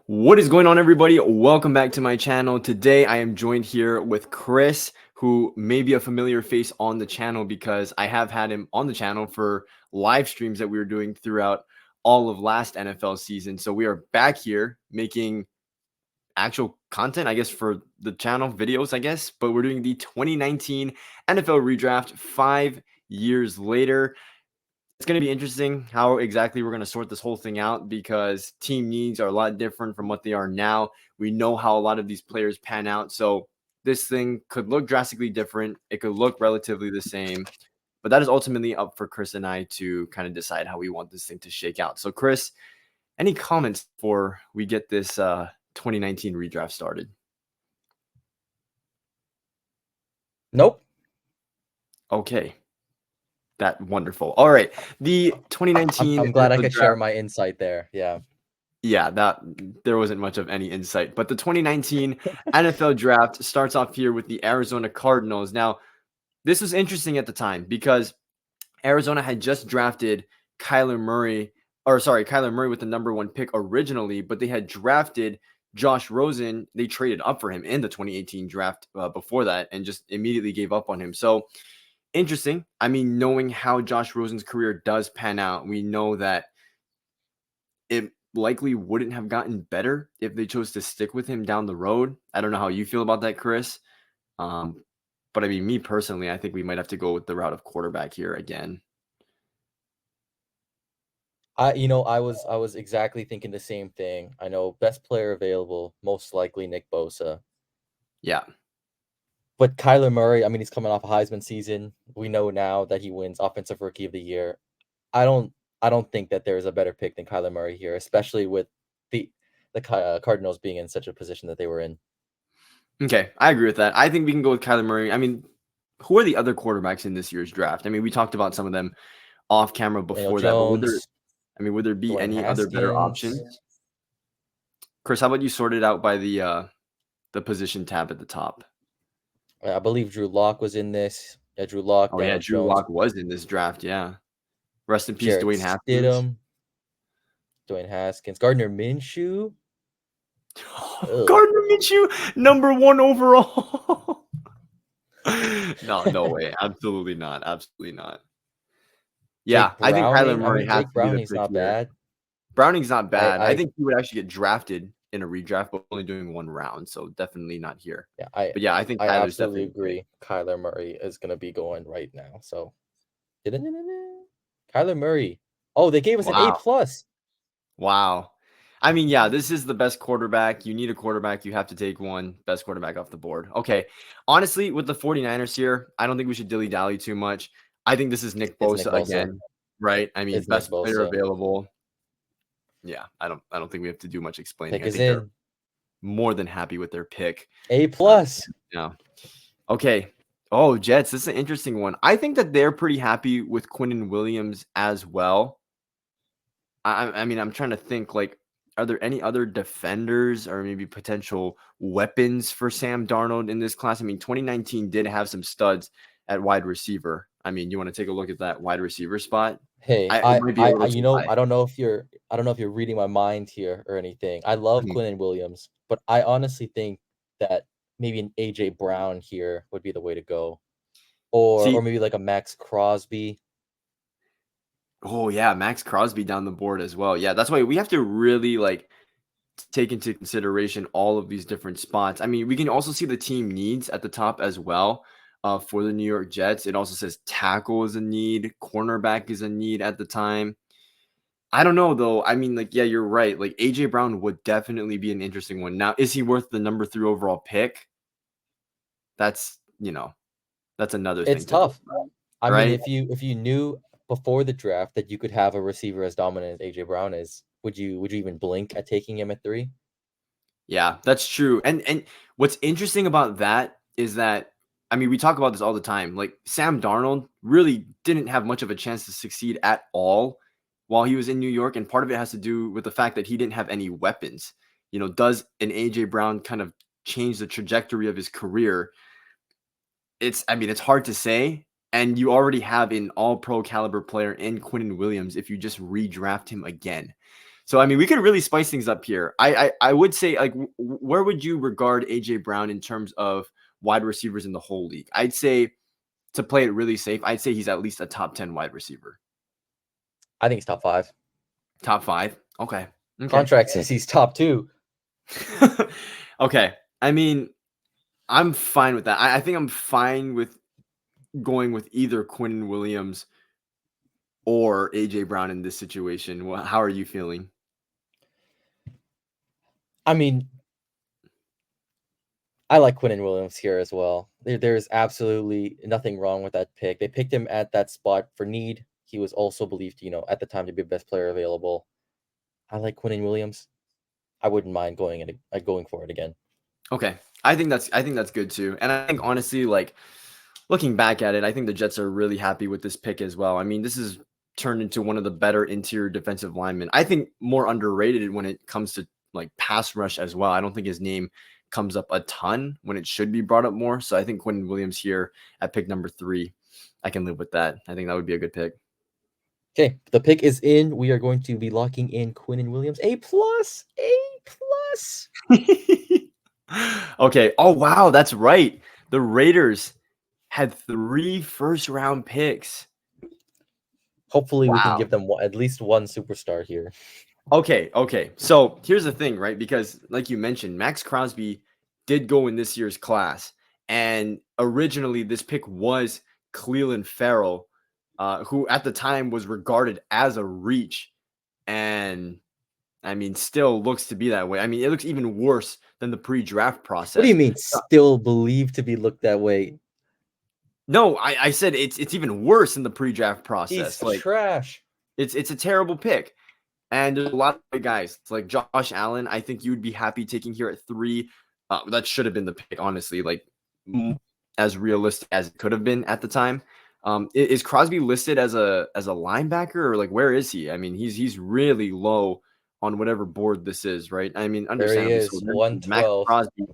What is going on, everybody? Welcome back to my channel. Today, I am joined here with Chris, who may be a familiar face on the channel because I have had him on the channel for live streams that we were doing throughout all of last NFL season. So we are back here making actual content, I guess, for the channel videos, I guess, but we're doing the 2019 NFL redraft 5 years later. It's going to be interesting how exactly we're going to sort this whole thing out because team needs are a lot different from what they are now. We know how a lot of these players pan out. So this thing could look drastically different. It could look relatively the same, but that is ultimately up for Chris and I to kind of decide how we want this thing to shake out. So Chris, any comments before we get this 2019 redraft started? Nope. Okay. That wonderful. All right. The 2019 I'm glad I NFL could share draft. my insight there. Yeah. Yeah, that there wasn't much of any insight. But the 2019 NFL draft starts off here with the Arizona Cardinals. Now, this was interesting at the time because Arizona had just drafted Kyler Murray, or sorry, Kyler Murray with the #1 pick originally, but they had drafted Josh Rosen. They traded up for him in the 2018 draft before that and just immediately gave up on him. So interesting. I mean, knowing how Josh Rosen's career does pan out, we know that it likely wouldn't have gotten better if they chose to stick with him down the road. I don't know how you feel about that, Chris. Um, but I mean, me personally, I think we might have to go with the route of quarterback here again. I was exactly thinking the same thing. I know best player available, most likely Nick Bosa. Yeah. But Kyler Murray, I mean, he's coming off a Heisman season. We know now that he wins Offensive Rookie of the Year. I don't I don't think that there's a better pick than Kyler Murray here, especially with the Cardinals being in such a position that they were in. Okay. I agree with that. I think we can go with Kyler Murray. I mean, who are the other quarterbacks in this year's draft? I mean, we talked about some of them off camera Daniel before that, but Jones, would there be Dwayne any other better Haskins. options? Chris, how about you sort it out by the position tab at the top? I believe Drew Lock was in this. Yeah, Drew Lock, Oh yeah, Daniel Drew Jones, Lock was in this draft. Yeah. Rest in peace, Jarrett Dwayne Haskins. Stidham, Dwayne Haskins, Gardner Minshew. Ugh. Gardner Minshew, #1 overall. No, no way. Absolutely not. Absolutely not. Yeah, Jake I think Kyler Browning. I Murray mean, has Jake to be the Browning's pick not here. bad. Browning's not I, bad. I I, think he would actually get drafted in a redraft, but only doing one round, so definitely not here. yeah, I, But yeah, I think I Kyler's absolutely definitely the pick. agree. Kyler Murray is gonna be going right now. So, Kyler Murray. Oh, they gave us an A Wow. plus. Wow. I mean, yeah, this is the best quarterback. You need a quarterback. You have to take one best quarterback off the board. Okay. Honestly, with the 49ers here, I don't think we should dilly-dally too much. I think this is Nick It's Nick Bosa Bosa. again, right? I mean, It's Nick best player Bosa. available. Yeah, I don't think we have to do much explaining. Pick I is think they're in. more than happy with their pick. A Uh, plus. yeah. Okay. Oh, Jets, this is an interesting one. I think that they're pretty happy with Quinnen Williams as well. I mean, I'm trying to think, like, are there any other defenders or maybe potential weapons for Sam Darnold in this class? I mean, 2019 did have some studs at wide receiver. I mean, you want to take a look at that wide receiver spot? Hey, It might be a little too high. I don't know if you're reading my mind here or anything. I love Mhm. Quinnen Williams, but I honestly think that maybe an AJ Brown here would be the way to go. Or See, maybe like a Max Crosby. oh yeah, Max Crosby down the board as well. Yeah, that's why we have to really like take into consideration all of these different spots. I mean, we can also see the team needs at the top as well. For the New York Jets, it also says tackle is a need, cornerback is a need at the time. I don't know though. I mean, like, yeah, you're right. Like AJ Brown would definitely be an interesting one. Now, is he worth the #3 overall pick? That's that's another It's thing to think tough. about, I mean, right? if you knew before the draft that you could have a receiver as dominant as AJ Brown is, would you even blink at taking him at 3? Yeah, that's true. And what's interesting about that is that I mean, we talk about this all the time. Like Sam Darnold really didn't have much of a chance to succeed at all while he was in New York, and part of it has to do with the fact that he didn't have any weapons. Does an AJ Brown kind of change the trajectory of his career? I mean, it's hard to say. And you already have an all-pro caliber player in Quinnen Williams if you just redraft him again. So I mean, we could really spice things up here. I would say like where would you regard AJ Brown in terms of wide receivers in the whole league? I'd say to play it really safe, I'd say he's at least a top 10 wide receiver. I think he's top 5. Top 5. Okay. Contract says he's top 2. Okay. I mean, I'm fine with that. I think I'm fine with going with either Quinnen Williams or AJ Brown in this situation. How are you feeling? I mean, I like Quinnen Williams here as well. There's absolutely nothing wrong with that pick. They picked him at that spot for need. He was also believed, at the time to be the best player available. I like Quinnen Williams. I wouldn't mind going for it again. Okay. I think that's good too. And I think honestly, like looking back at it, I think the Jets are really happy with this pick as well. I mean, this is turned into one of the better interior defensive linemen. I think more underrated when it comes to like pass rush as well. I don't think his name comes up a ton when it should be brought up more. So I think Quinnen Williams here at pick number 3, I can live with that. I think that would be a good pick. Okay, the pick is in. We are going to be locking in Quinnen Williams. A+. Okay. Oh, wow. That's right. The Raiders had 3 first-round picks. Hopefully, we can give them at least one superstar here. Okay. So here's the thing, right? Because like you mentioned, Max Crosby did go in this year's class. And originally, this pick was Clelin Ferrell, who at the time was regarded as a reach. And I mean, still looks to be that way. I mean, it looks even worse than the pre-draft process. What do you mean still believed to be looked that way? No, I said it's even worse than the pre-draft process. He's trash. It's a terrible pick. And there's a lot of guys. It's like Josh Allen, I think you would be happy taking here at 3. That should have been the pick, honestly, like as realistic as it could have been at the time. Is Crosby listed as a linebacker, or like where is he? I mean, he's really low on whatever board this is, right? I mean, understandably, there he is, 112. Max Crosby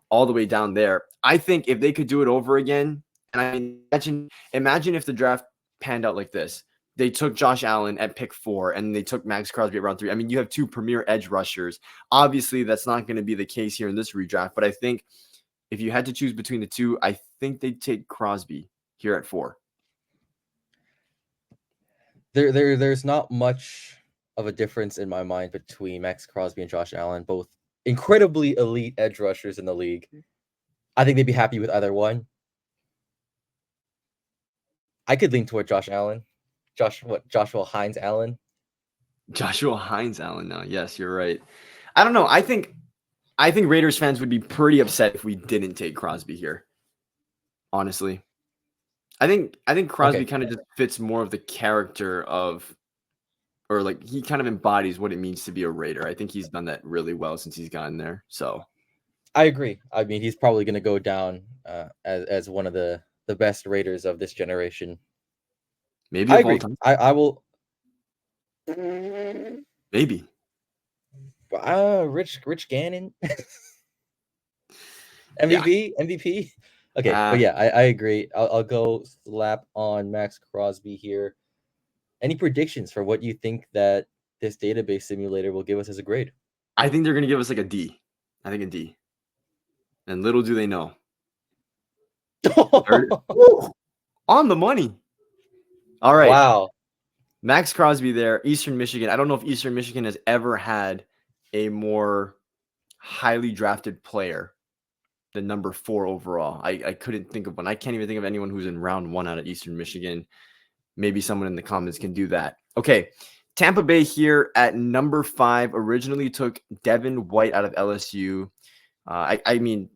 all the way down there. I think if they could do it over again, and I mean, imagine if the draft panned out like this. They took Josh Allen at pick 4, and they took Max Crosby at round 3. I mean, you have 2 premier edge rushers. Obviously, that's not going to be the case here in this redraft, but I think if you had to choose between the 2, I think they'd take Crosby here at 4. There's not much of a difference in my mind between Max Crosby and Josh Allen, both incredibly elite edge rushers in the league. I think they'd be happy with either one. I could lean toward Josh Allen. Joshua Hines Allen? Joshua Hines Allen now. Yes, you're right. I don't know. I think Raiders fans would be pretty upset if we didn't take Crosby here. Honestly. I think Crosby kind of just fits more of the character of, or like he kind of embodies what it means to be a Raider. I think he's done that really well since he's gotten there. So I agree. I mean, he's probably going to go down as one of the best Raiders of this generation. Maybe I agree. I will. Maybe. Rich Gannon. MVP. Okay, but yeah, I agree. I'll go slap on Max Crosby here. Any predictions for what you think that this database simulator will give us as a grade? I think they're going to give us like a D. I think a D. And little do they know. On the money. All right. Wow. Max Crosby there, Eastern Michigan. I don't know if Eastern Michigan has ever had a more highly drafted player than number 4 overall. I couldn't think of one. I can't even think of anyone who's in round 1 out of Eastern Michigan. Maybe someone in the comments can do that. Okay. Tampa Bay here at number 5 originally took Devin White out of LSU. I mean,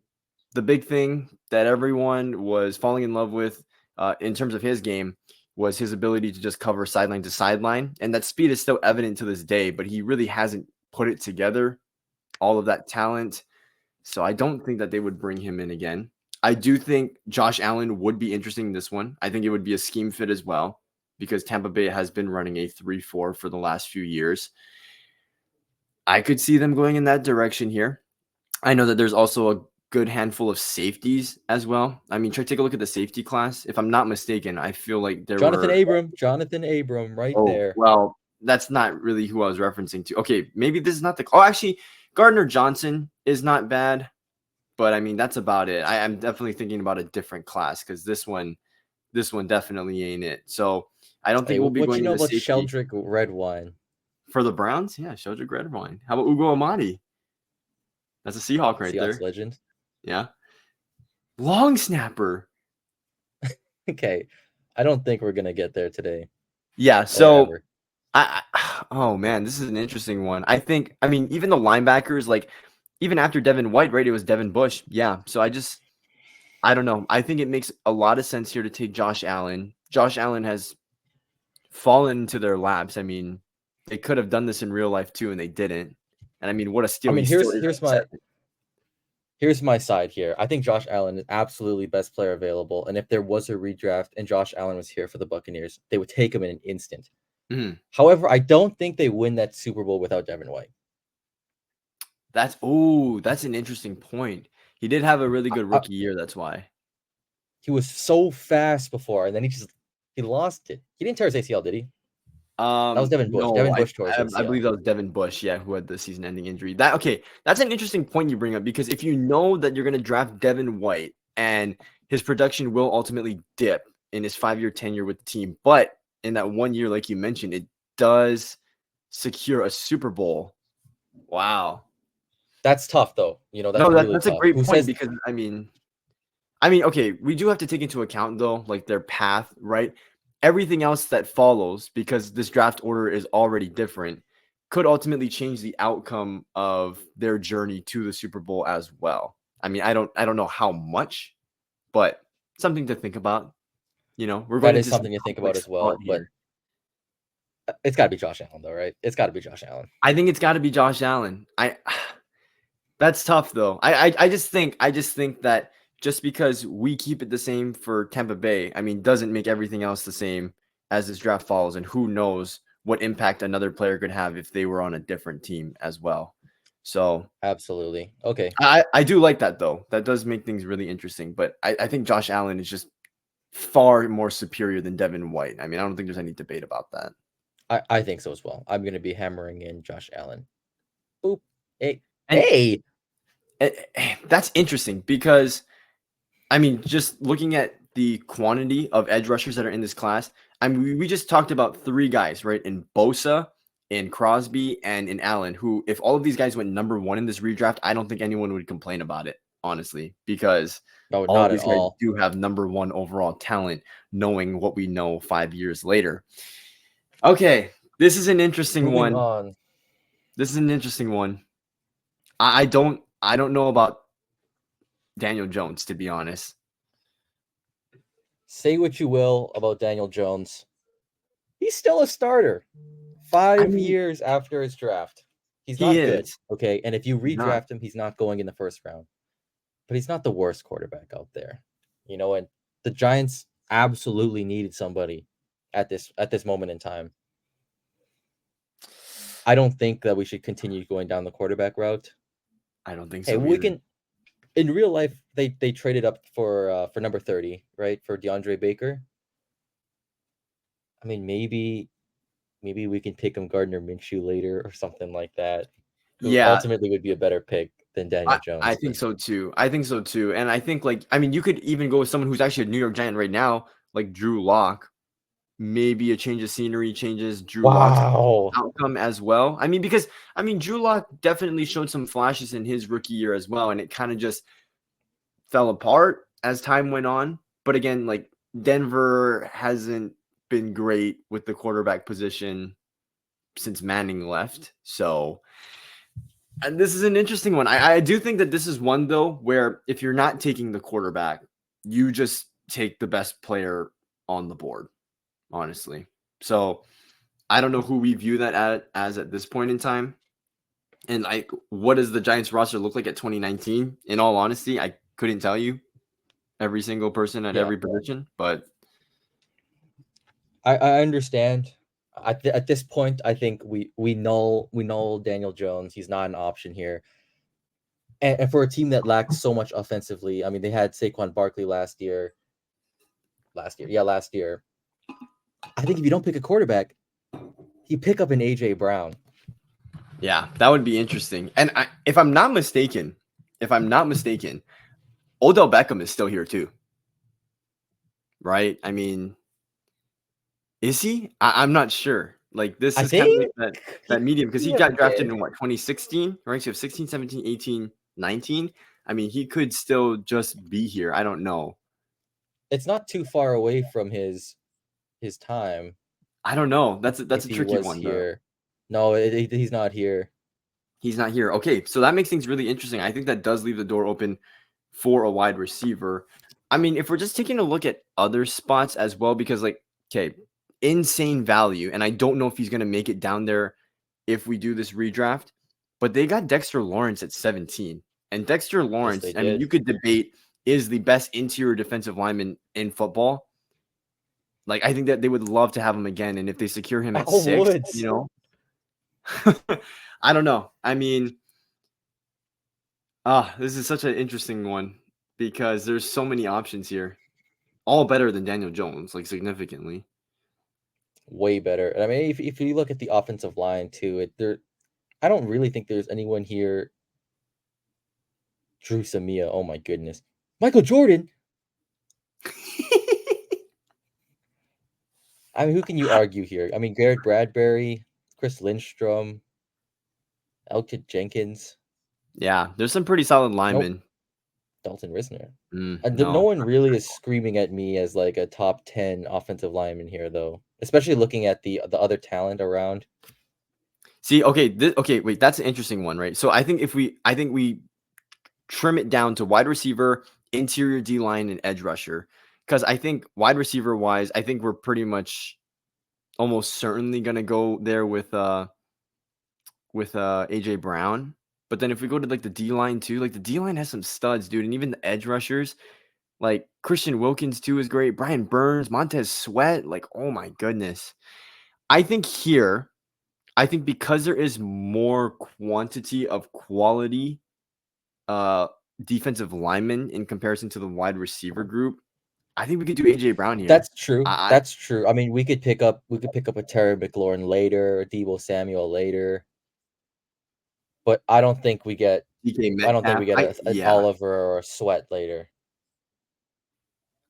the big thing that everyone was falling in love with in terms of his game was his ability to just cover sideline to sideline. And that speed is still evident to this day, but he really hasn't put it together, all of that talent. So I don't think that they would bring him in again. I do think Josh Allen would be interesting in this one. I think it would be a scheme fit as well, because Tampa Bay has been running a 3-4 for the last few years. I could see them going in that direction here. I know that there's also a good handful of safeties as well. I mean, take a look at the safety class. If I'm not mistaken, I feel like there Jonathan Abram right there. Well, that's not really who I was referencing to. Okay, maybe this is not the. Oh, actually, Gardner Johnson is not bad, but I mean that's about it. I'm definitely thinking about a different class because this one definitely ain't it. So I don't Hey, think we'll be what you going know into about safety Sheldrick Redwine? for the Browns. Yeah, Sheldrick Redwine. How about Ugo Amadi? That's a Seahawk right Seahawks there. legend. Yeah, long snapper. Okay, I don't think we're gonna get there today Yeah, or so ever. oh man, this is an interesting one. I mean, even the linebackers, like even after Devin White, right? It was Devin Bush. Yeah. So I don't know. I think it makes a lot of sense here to take Josh Allen. Josh Allen has fallen into their laps. I mean, they could have done this in real life too, and they didn't. And I mean, what a I steal! mean, He still here's my side here. I think Josh Allen is absolutely best player available, and if there was a redraft and Josh Allen was here for the Buccaneers, they would take him in an instant. Mhm. However, I don't think they win that Super Bowl without Devin White. That's an interesting point. He did have a really good rookie year. That's why. He was so fast before, and then he lost it. He didn't tear his ACL, did he? That was Devin Bush. No, Devin Bush tore his I believe ACL. that was Devin Bush, yeah, who had the season-ending injury. That's an interesting point you bring up because if you know that you're going to draft Devin White and his production will ultimately dip in his 5-year tenure with the team, but in that 1 year, like you mentioned, it does secure a Super Bowl. Wow, That's tough, though. That's no, really that's a tough. great Who point says because I mean, okay, we do have to take into account though, like their path, right? Everything else that follows, because this draft order is already different, could ultimately change the outcome of their journey to the Super Bowl as well. I mean, I don't know how much, but something to think about. We're going that is into some something to think about complex as thought well? But here. it's got to be Josh Allen, though, right? It's got to be Josh Allen. I think it's got to be Josh Allen. That's tough though. I just think that just because we keep it the same for Tampa Bay, I mean, doesn't make everything else the same as this draft follows, and who knows what impact another player could have if they were on a different team as well. So Absolutely. Okay. I do like that though. That does make things really interesting. But I think Josh Allen is just far more superior than Devin White. I mean, I don't think there's any debate about that. I think so as well. I'm going to be hammering in Josh Allen. Boop. Hey. And Hey. that's interesting because I mean, just looking at the quantity of edge rushers that are in this class, I mean, we just talked about 3 guys, right? In Bosa, in Crosby, and in Allen, who, if all of these guys went number 1 in this redraft, I don't think anyone would complain about it, honestly, because No, all of not at these guys all. do have number 1 overall talent, knowing what we know 5 years later. Okay, this is an interesting Moving one. on. This is an interesting one. I don't know about Daniel Jones, to be honest. Say what you will about Daniel Jones. He's still a starter. I 5 mean, years after his draft. He's he not good. is. Okay. And if you He's not. redraft him, he's not going in the first round. But he's not the worst quarterback out there. And the Giants absolutely needed somebody at this moment in time. I don't think that we should continue going down the quarterback route. I don't think Hey, so we either. can in real life they traded up for number 30, right? For DeAndre Baker. I mean, maybe we can pick him Gardner Minshew later or something like that. Who Yeah, ultimately would be a better pick than Daniel I Jones. think But so too. I think so too. And I think I mean, you could even go with someone who's actually a New York Giant right now, like Drew Lock. Maybe a change of scenery changes Drew Lock's wow. outcome as well. I mean, because Drew Lock definitely showed some flashes in his rookie year as well, and it kind of just fell apart as time went on. But again, Denver hasn't been great with the quarterback position since Manning left. So and this is an interesting one. I do think that this is one though where if you're not taking the quarterback, you just take the best player on the board, honestly. So I don't know who we view that as at this point in time. And what does the Giants roster look like at 2019? In all honesty, I couldn't tell you every single person at Yeah. every position, but I understand. At this point, I think we know Daniel Jones. He's not an option here. And for a team that lacked so much offensively, I mean, they had Saquon Barkley last year. Last year. I think if you don't pick a quarterback, you pick up an AJ Brown. Yeah, that would be interesting. And if I'm not mistaken, Odell Beckham is still here too. Right? I mean, is he? I'm not sure. Like this I is kind of like think that medium because he he got drafted been. in what 2016, right? So you have 16, 17, 18, 19. I mean, he could still just be here. I don't know. It's not too far away from his time. I don't know. That's If a he tricky was one though. here. No, he's not here. He's not here. Okay, so that makes things really interesting. I think that does leave the door open for a wide receiver. I mean, if we're just taking a look at other spots as well, because like, okay, insane value, and I don't know if he's going to make it down there if we do this redraft, but they got Dexter Lawrence at 17. And Dexter Yes, Lawrence, they I mean, you did. could debate is the best interior defensive lineman in football. Like, I think that they would love to have him again. And if they secure him at Oh, 6, Woods. you know, I don't know. I mean, this is such an interesting one because there's so many options here. All better than Daniel Jones, like significantly. Way better. And I mean, if you look at the offensive line too, I don't really think there's anyone here. Drew Samia, oh my goodness. Michael Jordan. I mean, who can you argue here? I mean, Garrett Bradbury, Chris Lindstrom, Elkid Jenkins. Yeah, there's some pretty solid Nope. linemen. Dalton Risner. No. No one really is screaming at me as like a top 10 offensive lineman here, though. Especially looking at the other talent around. See, okay, wait, that's an interesting one, right? So I think we trim it down to wide receiver, interior D line, and edge rusher. Because I think wide receiver wise, I think we're pretty much almost certainly gonna go there with AJ Brown. But then if we go to like the D line too, like the D line has some studs, dude, and even the edge rushers, like Christian Wilkins too is great. Brian Burns, Montez Sweat, like oh my goodness. I think because there is more quantity of quality defensive linemen in comparison to the wide receiver group, I think we could do AJ Brown here. That's true. That's true. I mean, we could pick up a Terry McLaurin later, Deebo Samuel later. But I don't think we get an Oliver or a Sweat later.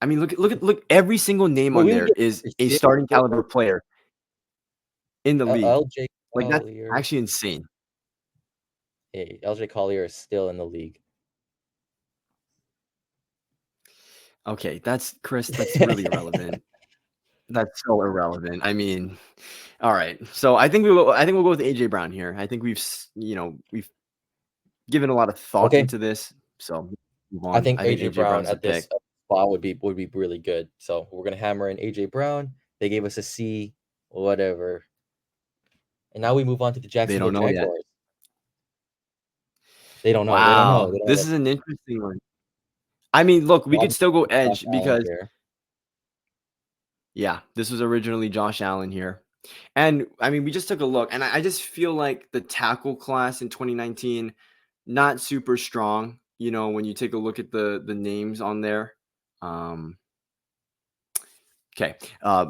I mean, look every single name on there is a starting caliber player in the league. LJ Like that's actually insane. Hey, LJ Collier is still in the league. Okay, that's really irrelevant. That's so irrelevant. I mean, all right. So I think we'll go with AJ Brown here. I think we've given a lot of thought into this. So I think AJ Brown at this spot would be really good. So we're gonna hammer in AJ Brown. They gave us a C, whatever. And now we move on to the Jacksonville Jaguars. Yet. They don't know. Wow. They don't know. This is an interesting one. I mean, look, we could still go edge because this was originally Josh Allen here. And I mean, we just took a look, and I just feel like the tackle class in 2019, not super strong. You know, when you take a look at the names on there. Okay,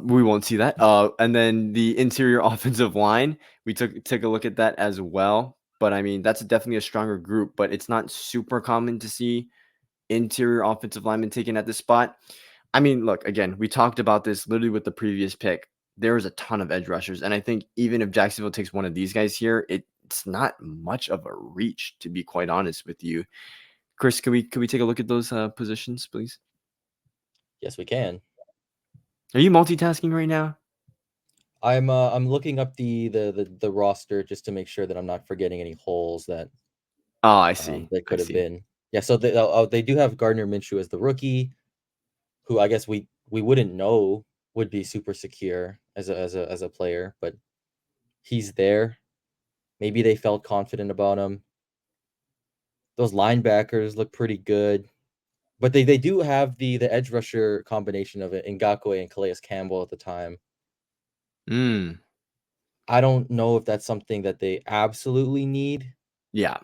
we won't see that. And then the interior offensive line, we took a look at that as well. But I mean, that's definitely a stronger group, but it's not super common to see interior offensive linemen taken at this spot. I mean, look, again, we talked about this literally with the previous pick. There is a ton of edge rushers. And I think even if Jacksonville takes one of these guys here, it's not much of a reach, to be quite honest with you. Chris, can we take a look at those positions, please? Yes, we can. Are you multitasking right now? I'm looking up the roster just to make sure that I'm not forgetting any holes that I see. That could have been. Yeah, so they do have Gardner Minshew as the rookie, who I guess we wouldn't know would be super secure as a player, but he's there. Maybe they felt confident about him. Those linebackers look pretty good. But they do have the edge rusher combination of Ngakoue and Calais Campbell at the time. I don't know if that's something that they absolutely need. Yeah.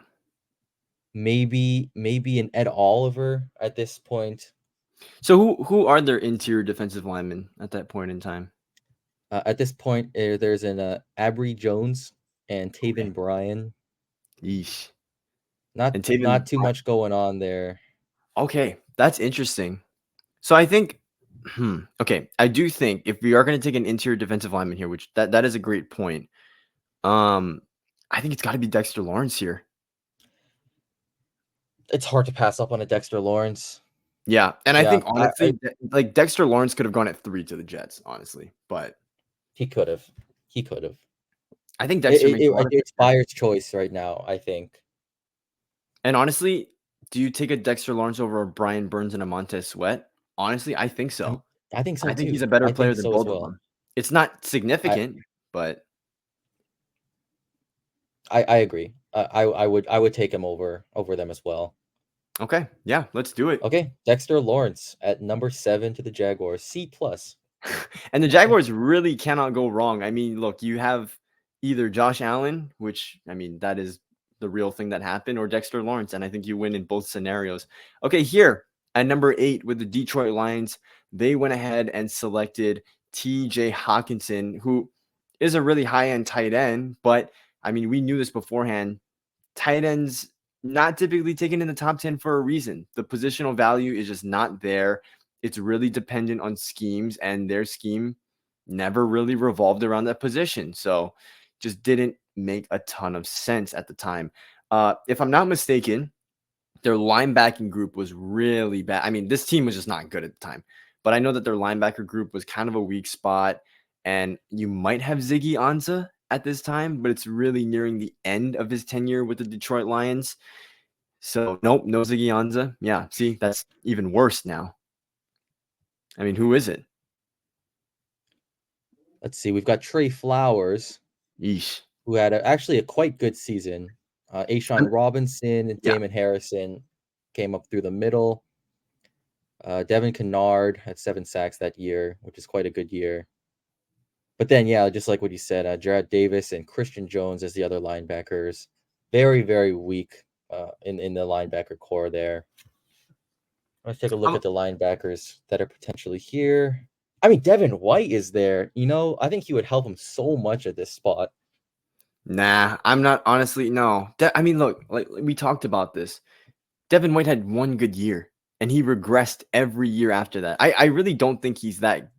Maybe an Ed Oliver at this point. So who are their interior defensive linemen at that point in time? At this point, there's an Abry Jones and Okay. Taven Bryan. Yeesh. Not And Taven. not too much going on there. Okay, that's interesting. So I think, okay, I do think if we are going to take an interior defensive lineman here, which that is a great point. Um, I think it's got to be Dexter Lawrence here. It's hard to pass up on a Dexter Lawrence. Yeah, and I Yeah, think honestly, like Dexter Lawrence could have gone at 3 to the Jets, honestly, but he could have. He could have. I think Dexter makes a lot of It's sense. buyer's choice right now, I think. And honestly, do you take a Dexter Lawrence over a Brian Burns and a Montez Sweat? Honestly, I think so. I think so I think he's too. a better I player think than so as both of well. them. It's not I significant, but I agree. I would take him over them as well. okay, yeah, let's do it. Okay, Dexter Lawrence at number 7 to the Jaguars, C plus. And the Jaguars really cannot go wrong. I mean, look, you have either Josh Allen, which I mean, that is the real thing that happened, or Dexter Lawrence, and I think you win in both scenarios. Okay, here at number 8 with the Detroit Lions, they went ahead and selected TJ Hawkinson, who is a really high-end tight end, but I mean, we knew this beforehand. Tight ends not typically taken in the top 10 for a reason. The positional value is just not there. It's really dependent on schemes, and their scheme never really revolved around that position. So just didn't make a ton of sense at the time. If I'm not mistaken, their linebacking group was really bad. I mean, this team was just not good at the time, but I know that their linebacker group was kind of a weak spot. And you might have Ziggy Ansah at this time, but it's really nearing the end of his tenure with the Detroit Lions. So nope, no Ziggy Ansah. Yeah, see, that's even worse now. I mean, who is it? Let's see. We've got Trey Flowers, Yeesh. who had actually a quite good season. Ashawn Robinson and Yeah. Damon Harrison came up through the middle. Devin Kennard had 7 sacks that year, which is quite a good year. But then, yeah, just like what you said, Jarrad Davis and Christian Jones as the other linebackers. Very, very weak in the linebacker core there. Let's take a look at the linebackers that are potentially here. I mean, Devin White is there. You know, I think he would help him so much at this spot. Nah, I'm not honestly. No, I mean, look, like we talked about this. Devin White had one good year, and he regressed every year after that. I really don't think he's that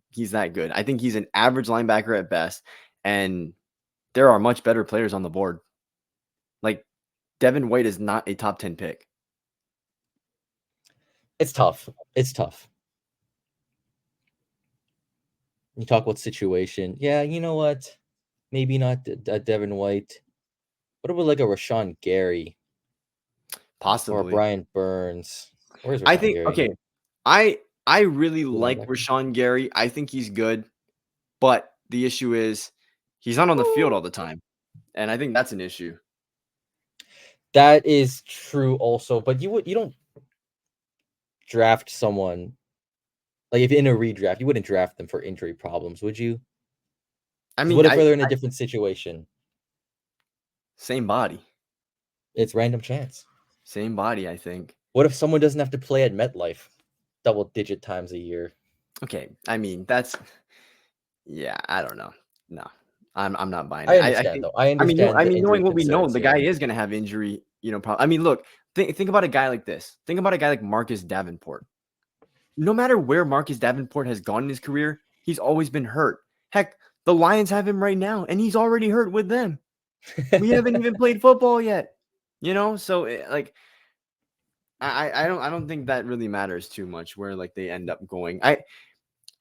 good. I think he's an average linebacker at best, and there are much better players on the board. Like Devin White is not a top 10 pick. It's tough. It's tough. You talk about situation. Yeah, you know what? Maybe not Devin White. What about like a Rashawn Gary or a Possibly. Brian Burns? Where's I Rashawn think Gary? okay. I really Blue like linebacker. Rashawn Gary. I think he's good, but the issue is he's not on the field all the time, and I think that's an issue. That is true also, but you don't draft someone like if in a redraft, you wouldn't draft them for injury problems, would you? I Because mean, what if they're in a different situation? same body, It's random chance. same body. I think. What if someone doesn't have to play at MetLife double-digit times a year? Okay, I mean that's yeah. I don't know. No, I'm not buying I it. I understand think. though. I I mean, no, understand I the mean, injury knowing what we know, concerns the guy here. is going to have injury. I mean, look. Think about a guy like this. Think about a guy like Marcus Davenport. No matter where Marcus Davenport has gone in his career, he's always been hurt. Heck, the Lions have him right now, and he's already hurt with them. We haven't even played football yet. So like I don't think that really matters too much where like they end up going.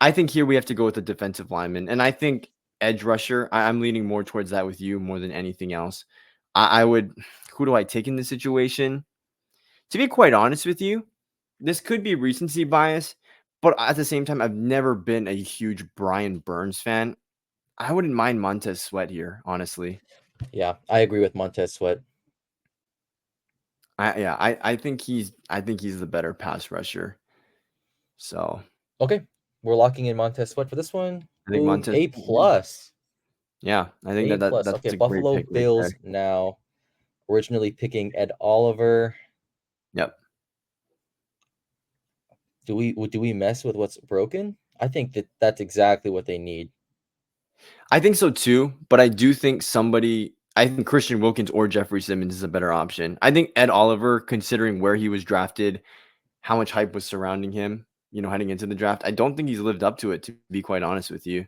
I think here we have to go with the defensive lineman, and I think edge rusher. I'm leaning more towards that with you more than anything else. I would. Who do I take in this situation? To be quite honest with you, this could be recency bias, but at the same time, I've never been a huge Brian Burns fan. I wouldn't mind Montez Sweat here, honestly. Yeah, I agree with Montez Sweat. I think he's the better pass rusher. So Okay, we're locking in Montez Sweat for this one. I think Boom, Montez. A plus. Yeah, I think A plus. that's Okay, a great Buffalo pick right Bills there. now. Originally picking Ed Oliver. Yep. Do we mess with what's broken? I think that's exactly what they need. I think so too, but I do think I think Christian Wilkins or Jeffrey Simmons is a better option. I think Ed Oliver, considering where he was drafted, how much hype was surrounding him, heading into the draft, I don't think he's lived up to it, to be quite honest with you.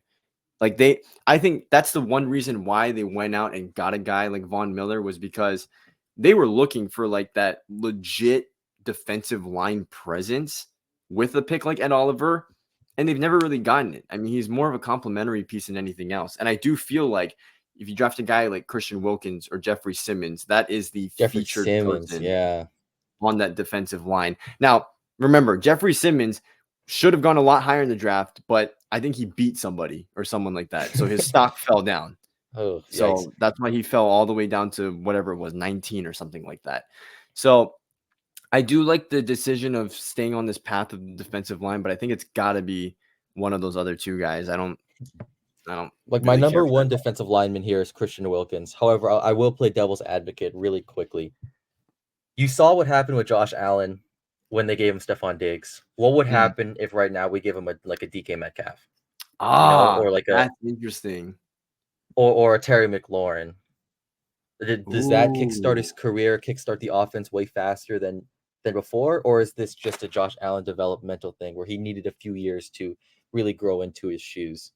Like I think that's the one reason why they went out and got a guy like Von Miller, was because they were looking for like that legit defensive line presence with a pick like Ed Oliver, and they've never really gotten it. I mean, he's more of a complementary piece than anything else. And I do feel like if you draft a guy like Christian Wilkins or Jeffrey Simmons, that is the Jeffrey featured Simmons, person yeah. on that defensive line. Now, remember, Jeffrey Simmons should have gone a lot higher in the draft, but I think he beat somebody or someone like that. So his stock fell down. Oh, yikes. So that's why he fell all the way down to whatever it was, 19 or something like that. So I do like the decision of staying on this path of the defensive line, but I think it's got to be one of those other two guys. I don't Like, my really care number for one that. defensive lineman here is Christian Wilkins. However, I will play devil's advocate really quickly. You saw what happened with Josh Allen when they gave him Stephon Diggs. What would happen if right now we give him a DK Metcalf? Or like that's interesting. or a Terry McLaurin. Does that kickstart Ooh. his career, kickstart the offense way faster than before? Or is this just a Josh Allen developmental thing where he needed a few years to really grow into his shoes?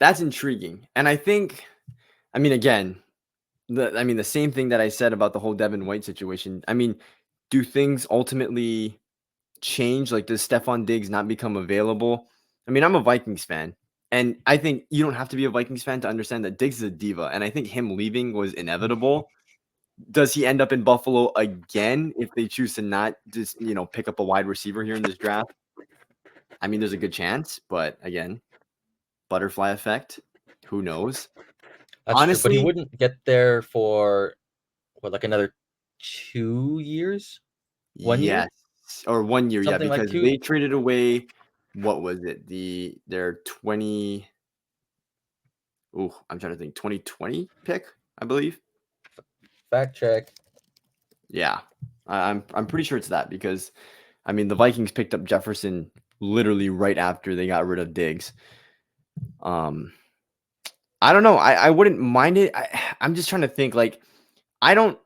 That's intriguing. And I think, I mean, again, the same thing that I said about the whole Devin White situation. I mean, do things ultimately change? Like, does Stephon Diggs not become available? I mean, I'm a Vikings fan, and I think you don't have to be a Vikings fan to understand that Diggs is a diva, and I think him leaving was inevitable. Does he end up in Buffalo again if they choose to not just, pick up a wide receiver here in this draft? I mean, there's a good chance, but again, butterfly effect. Who knows? That's true, but he Honestly, wouldn't get there for what, like another 2 years? 1 year? yes, or 1 year, yeah, Something like because 2. they traded away, what was it? Their 20 ooh, I'm trying to think, 2020 pick, I believe. Fact check. Yeah. I'm pretty sure it's that, because I mean, the Vikings picked up Jefferson literally right after they got rid of Diggs. I don't know. I wouldn't mind it. I'm just trying to think, like, I don't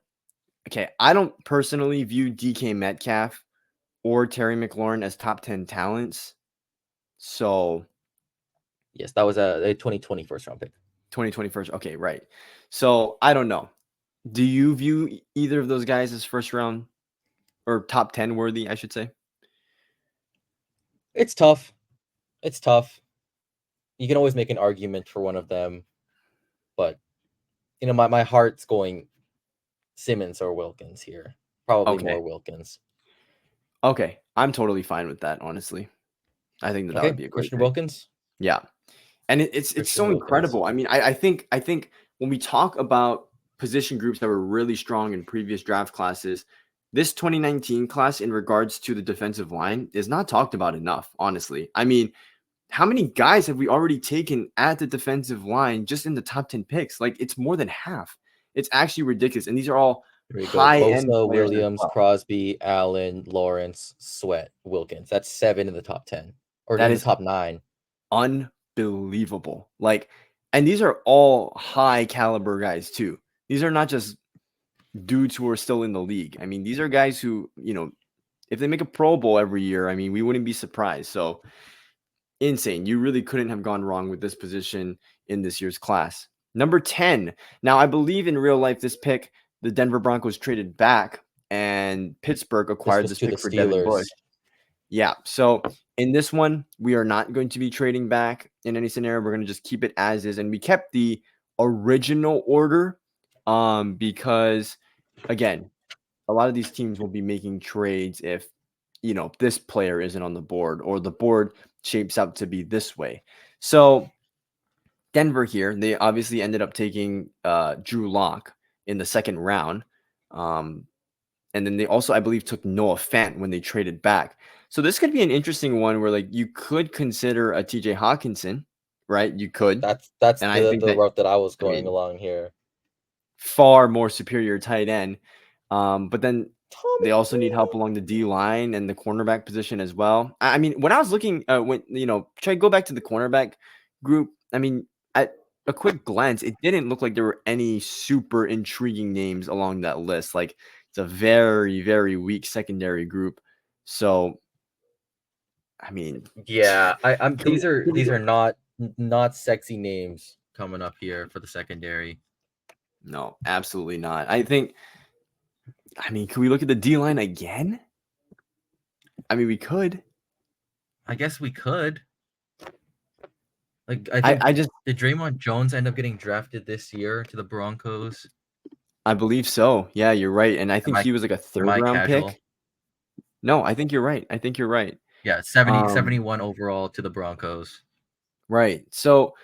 personally view DK Metcalf or Terry McLaurin as top 10 talents. So Yes, that was a 2020 first round pick. 2021. Okay, right. So I don't know. Do you view either of those guys as first round or top 10 worthy, I should say? It's tough. It's tough. You can always make an argument for one of them, but my heart's going Simmons or Wilkins here. Probably Okay. more Wilkins. Okay. I'm totally fine with that, honestly. I think that would Okay, be a great Christian pick. Wilkins. Yeah. And it's Christian so Wilkins. incredible. I mean, I think when we talk about position groups that were really strong in previous draft classes, this 2019 class in regards to the defensive line is not talked about enough, honestly. I mean, how many guys have we already taken at the defensive line just in the top 10 picks? Like, it's more than half. It's actually ridiculous. And these are all Here we go. high-end Bosa, players as Williams, well. Crosby, Allen, Lawrence, Sweat, Wilkins. That's 7 in the top 10 or That in the is top 9. unbelievable. Like, and these are all high caliber guys too. These are not just dudes who are still in the league. I mean, these are guys who, if they make a Pro Bowl every year, I mean, we wouldn't be surprised. So insane. You really couldn't have gone wrong with this position in this year's class. Number 10. Now, I believe in real life, this pick, the Denver Broncos traded back and Pittsburgh acquired this to pick the for Devin Bush. Steelers. Yeah. So in this one, we are not going to be trading back in any scenario. We're going to just keep it as is. And we kept the original order because, again, a lot of these teams will be making trades if, this player isn't on the board or the board shapes out to be this way. So Denver here, they obviously ended up taking Drew Lock in the second round. And then they also, I believe, took Noah Fant when they traded back. So this could be an interesting one where, like, you could consider a TJ Hawkinson, right? You could. That's And I think the that, route that I was I going mean, along here. far more superior tight end. But then Tommy they also need help Green. along the D line and the cornerback position as well. I mean, when I was looking, should I go back to the cornerback group, I mean, at a quick glance, it didn't look like there were any super intriguing names along that list. Like, it's a very, very weak secondary group. So, I mean, Yeah, I'm can we, can we these are not sexy names coming up here for the secondary. no, absolutely not. I mean, can we look at the D line again? I mean, we could. I guess we could. Like, I think I just, did Draymond Jones end up getting drafted this year to the Broncos? I believe so. Yeah, you're right. And I Am think I he was like a am third I round casual? pick. No, I think you're right. I think you're right. Yeah, Um, 71 overall to the Broncos. right. So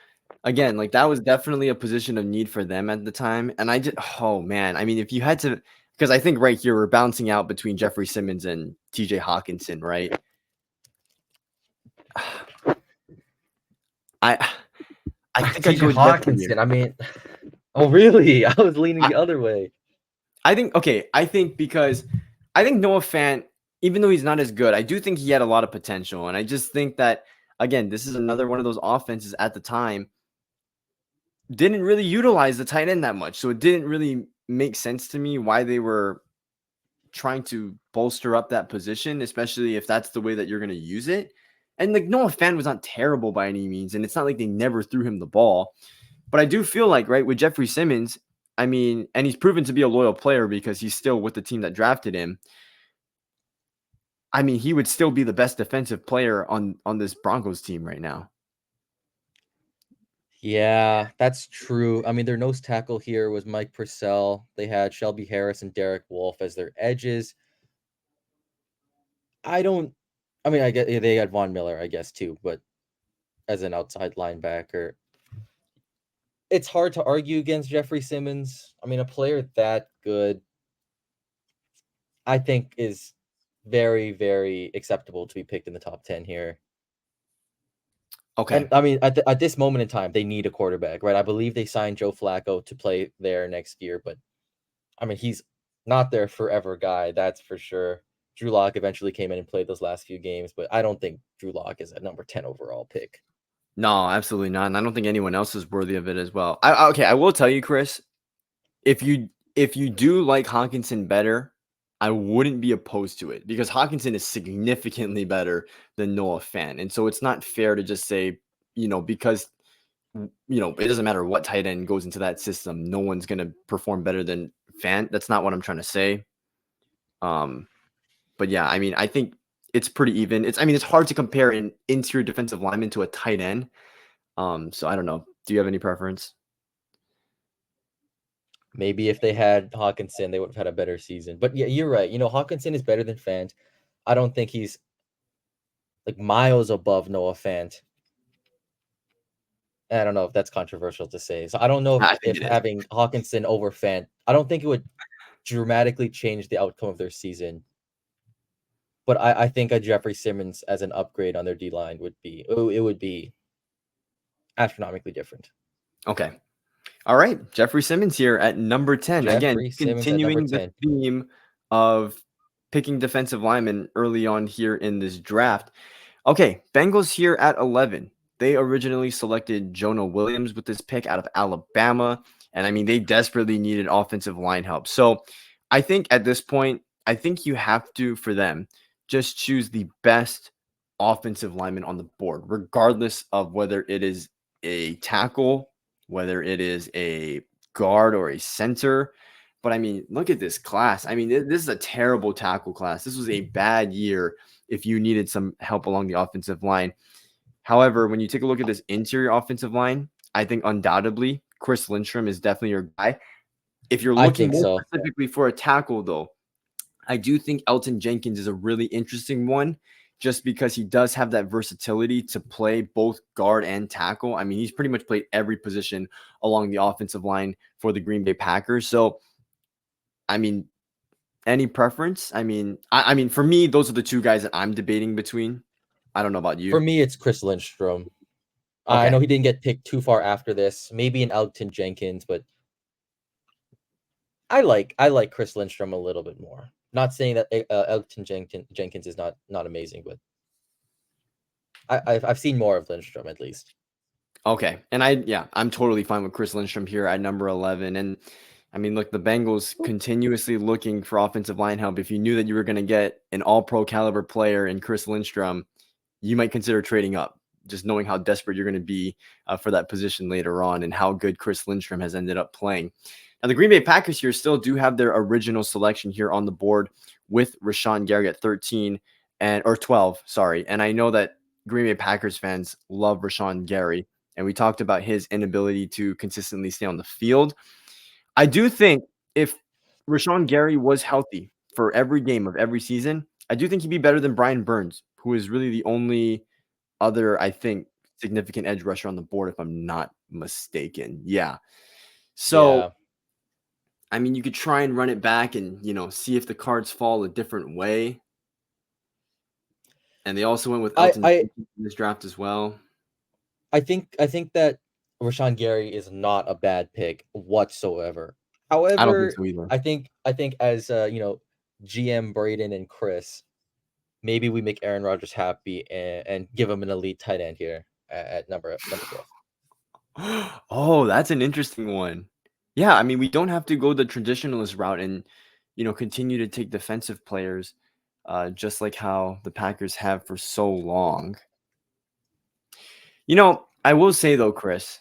again, like that was definitely a position of need for them at the time. And I just, oh man, I mean, if you had to, because I think right here we're bouncing out between Jeffrey Simmons and TJ Hawkinson, right? I I think I'd go TJ with Jeffrey here. Hawkinson. I mean, oh really? I was leaning the other way. I think okay. I think because I think Noah Fant, even though he's not as good, I do think he had a lot of potential, and I just think that again, this is another one of those offenses at the time didn't really utilize the tight end that much, so it didn't really make sense to me why they were trying to bolster up that position, especially if that's the way that you're going to use it. And like Noah Fant was not terrible by any means, and it's not like they never threw him the ball. But I do feel like, right, with Jeffrey Simmons, I mean, and he's proven to be a loyal player because he's still with the team that drafted him. I mean, he would still be the best defensive player on this Broncos team right now. Yeah, that's true. I mean, their nose tackle here was Mike Purcell. They had Shelby Harris and Derek Wolfe as their edges. I don't. I mean, I get they had Von Miller, I guess too, but as an outside linebacker, it's hard to argue against Jeffrey Simmons. I mean, a player that good, I think, is very, very acceptable to be picked in the top 10 here. Okay. And I mean, at this moment in time, they need a quarterback, right? I believe they signed Joe Flacco to play there next year, but I mean, he's not their forever guy, that's for sure. Drew Lock eventually came in and played those last few games, but I don't think Drew Lock is a number 10 overall pick. No, absolutely not. And I don't think anyone else is worthy of it as well. Okay, I will tell you, Chris, if you do like Hawkinson better, I wouldn't be opposed to it because Hawkinson is significantly better than Noah Fant. And so it's not fair to just say, because it doesn't matter what tight end goes into that system, no one's going to perform better than Fant. That's not what I'm trying to say. But yeah, I mean, I think it's pretty even. It's hard to compare an interior defensive lineman to a tight end. So I don't know. Do you have any preference? Maybe if they had Hawkinson, they would have had a better season. But yeah, you're right. Hawkinson is better than Fant. I don't think he's like miles above Noah Fant. I don't know if that's controversial to say. So I don't know I think if it is. having Hawkinson over Fant, I don't think it would dramatically change the outcome of their season. But I think a Jeffrey Simmons as an upgrade on their D line would be astronomically different. Okay. All right. Jeffrey Simmons here at number 10. Again, Jeffrey Simmons at number continuing the 10. theme of picking defensive linemen early on here in this draft. Okay. Bengals here at 11. They originally selected Jonah Williams with this pick out of Alabama. And I mean, they desperately needed offensive line help. So I think at this point, I think you have to, for them, just choose the best offensive lineman on the board, regardless of whether it is a tackle, whether it is a guard or a center. But I mean, look at this class. I mean, this is a terrible tackle class. This was a bad year if you needed some help along the offensive line. However, when you take a look at this interior offensive line, I think undoubtedly Chris Lindstrom is definitely your guy. If you're I looking think more so. specifically for a tackle, though, I do think Elton Jenkins is a really interesting one just because he does have that versatility to play both guard and tackle. I mean, he's pretty much played every position along the offensive line for the Green Bay Packers. So, I mean, any preference? I mean, for me, those are the two guys that I'm debating between. I don't know about For you. me, it's Chris Lindstrom. I Okay. know he didn't get picked too far after this. Maybe an Elton Jenkins, but I like Chris Lindstrom a little bit more. Not saying that Elton Jenkins is not amazing, but I've seen more of Lindstrom at least. Okay. And I'm totally fine with Chris Lindstrom here at number 11. And I mean, look, the Bengals continuously looking for offensive line help. If you knew that you were going to get an all-pro caliber player in Chris Lindstrom, you might consider trading up, just knowing how desperate you're going to be for that position later on and how good Chris Lindstrom has ended up playing. Now, the Green Bay Packers here still do have their original selection here on the board with Rashawn Gary at 13 or 12, sorry. And I know that Green Bay Packers fans love Rashawn Gary, and we talked about his inability to consistently stay on the field. I do think if Rashawn Gary was healthy for every game of every season, I do think he'd be better than Brian Burns, who is really the only other, I think, significant edge rusher on the board, if I'm not mistaken. Yeah. So, Yeah. I mean, you could try and run it back and, see if the cards fall a different way. And they also went with Elton I in this draft as well. I think that Rashawn Gary is not a bad pick whatsoever. I don't think However, so either. I think as GM Braden and Chris, maybe we make Aaron Rodgers happy and give him an elite tight end here at number 12. Oh, that's an interesting one. Yeah, I mean, we don't have to go the traditionalist route and, continue to take defensive players, just like how the Packers have for so long. I will say though, Chris,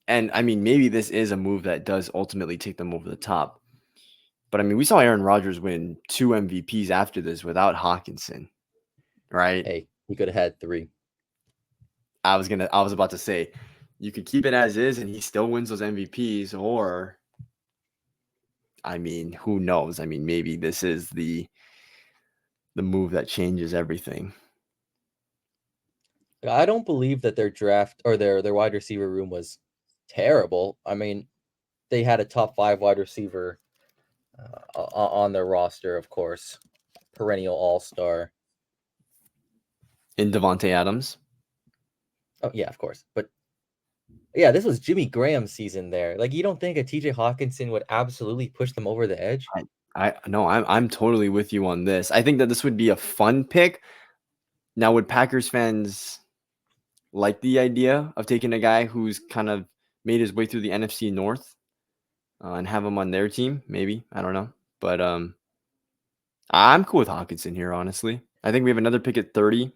and I mean, maybe this is a move that does ultimately take them over the top. But I mean, we saw Aaron Rodgers win 2 MVPs after this without Hawkinson, right? Hey, he could have had 3. I was about to say, you could keep it as is and he still wins those MVPs, or I mean, who knows? I mean, maybe this is the move that changes everything. I don't believe that their draft or their wide receiver room was terrible. I mean, they had a top 5 wide receiver on their roster, of course, perennial all-star. In Davante Adams. Oh yeah, of course. But yeah, this was Jimmy Graham's season there. Like, you don't think a TJ Hawkinson would absolutely push them over the edge? I'm totally with you on this. I think that this would be a fun pick. Now, would Packers fans like the idea of taking a guy who's kind of made his way through the NFC North and have him on their team? Maybe. I don't know. But I'm cool with Hawkinson here, honestly. I think we have another pick at 30.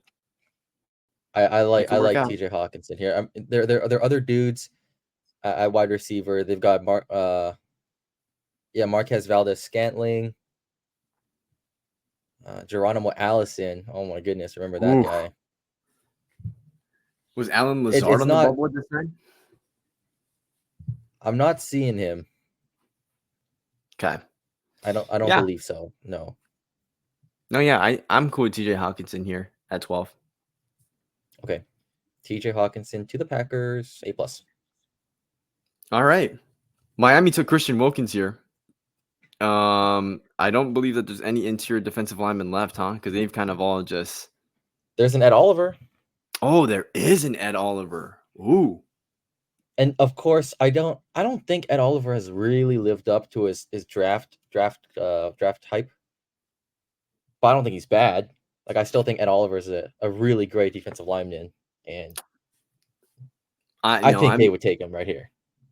I like work out. TJ Hawkinson here. There are other dudes at wide receiver. They've got Marquez Valdez-Scantling, Geronimo Allison. Oh my goodness, remember that guy? Was Alan Lazard on the bubble at this time? I'm not seeing him. Okay. I don't believe so. No. No, yeah, I'm cool with TJ Hawkinson here at 12. Okay. TJ Hawkinson to the Packers, A+. All right. Miami took Christian Wilkins here. I don't believe that there's any interior defensive linemen left, huh? Because they've kind of all just. There's an Ed Oliver. Oh, there is an Ed Oliver. Ooh. And of course, I don't think Ed Oliver has really lived up to his draft hype. But I don't think he's bad. Like, I still think Ed Oliver is a really great defensive lineman, and I think they would take him right here.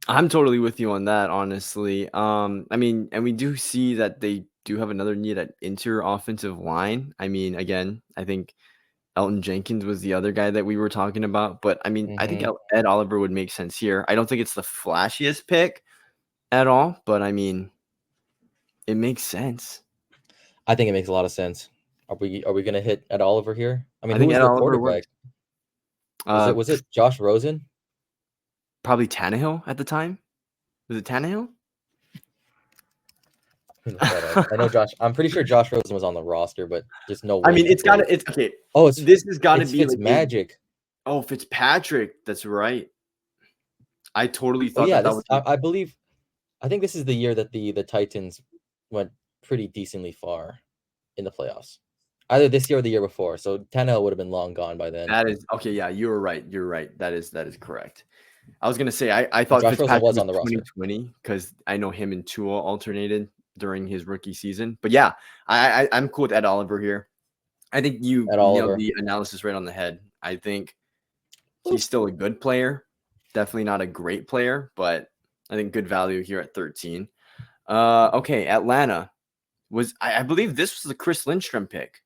I'm totally with you on that, honestly. I mean, and we do see that they do have another need at interior offensive line. I mean, again, I think Elton Jenkins was the other guy that we were talking about. But, I mean, I think Ed Oliver would make sense here. I don't think it's the flashiest pick at all, but, I mean, it makes sense. I think it makes a lot of sense. Are we going to hit Ed Oliver here? I mean, who was the quarterback? Was it Josh Rosen? Probably Tannehill at the time. Was it Tannehill? I know Josh. I'm pretty sure Josh Rosen was on the roster, but just no way. I mean, it's okay. Oh, this has got to be Fitzmagic. Oh, Fitzpatrick. That's right. I totally thought that was. I think this is the year that the Titans went pretty decently far in the playoffs. Either this year or the year before. So Tannehill would have been long gone by then. That is okay. Yeah, you're right. That is correct. I was gonna say I thought Josh Rosen was on the roster 2020 because I know him and Tua alternated during his rookie season. But yeah, I'm cool with Ed Oliver here. I think you nailed the analysis right on the head. I think He's still a good player. Definitely not a great player, but I think good value here at 13. Okay, Atlanta I believe this was the Chris Lindstrom pick.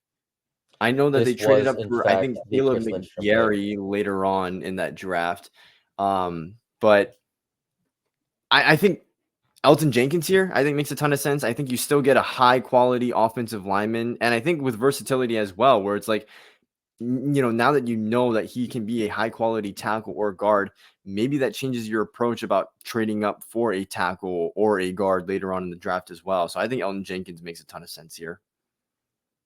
I know that they This traded was, up in for, I fact, think, the Caleb Chris Lindstrom pick. McGarry later on in that draft. But I think Elton Jenkins here, I think makes a ton of sense. I think you still get a high quality offensive lineman. And I think with versatility as well, where it's like, now that you know that he can be a high quality tackle or guard, maybe that changes your approach about trading up for a tackle or a guard later on in the draft as well. So I think Elton Jenkins makes a ton of sense here.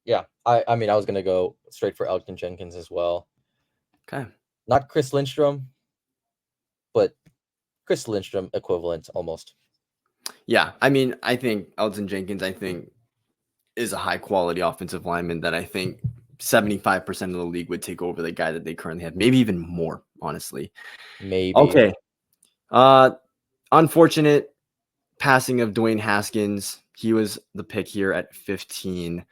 Yeah, I mean, I was gonna go straight for Elton Jenkins as well. Okay. Not Chris Lindstrom, but Chris Lindstrom equivalent almost. Yeah, I mean, I think Elton Jenkins, is a high quality offensive lineman that I think 75% of the league would take over the guy that they currently have, maybe even more, honestly. Maybe. Okay. Unfortunate passing of Dwayne Haskins. He was the pick here at 15.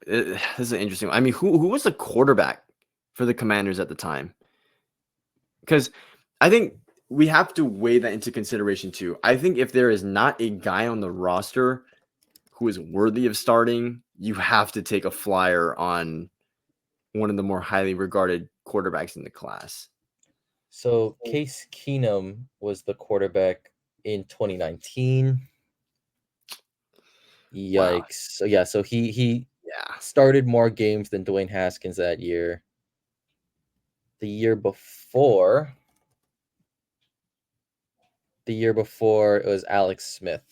This is an interesting one. I mean, who was the quarterback for the Commanders at the time? Because I think we have to weigh that into consideration too. I think if there is not a guy on the roster who is worthy of starting, you have to take a flyer on one of the more highly regarded quarterbacks in the class. So Case Keenum was the quarterback in 2019. Yikes. Wow. So yeah, so he Yeah. started more games than Dwayne Haskins that year. The year before it was Alex Smith.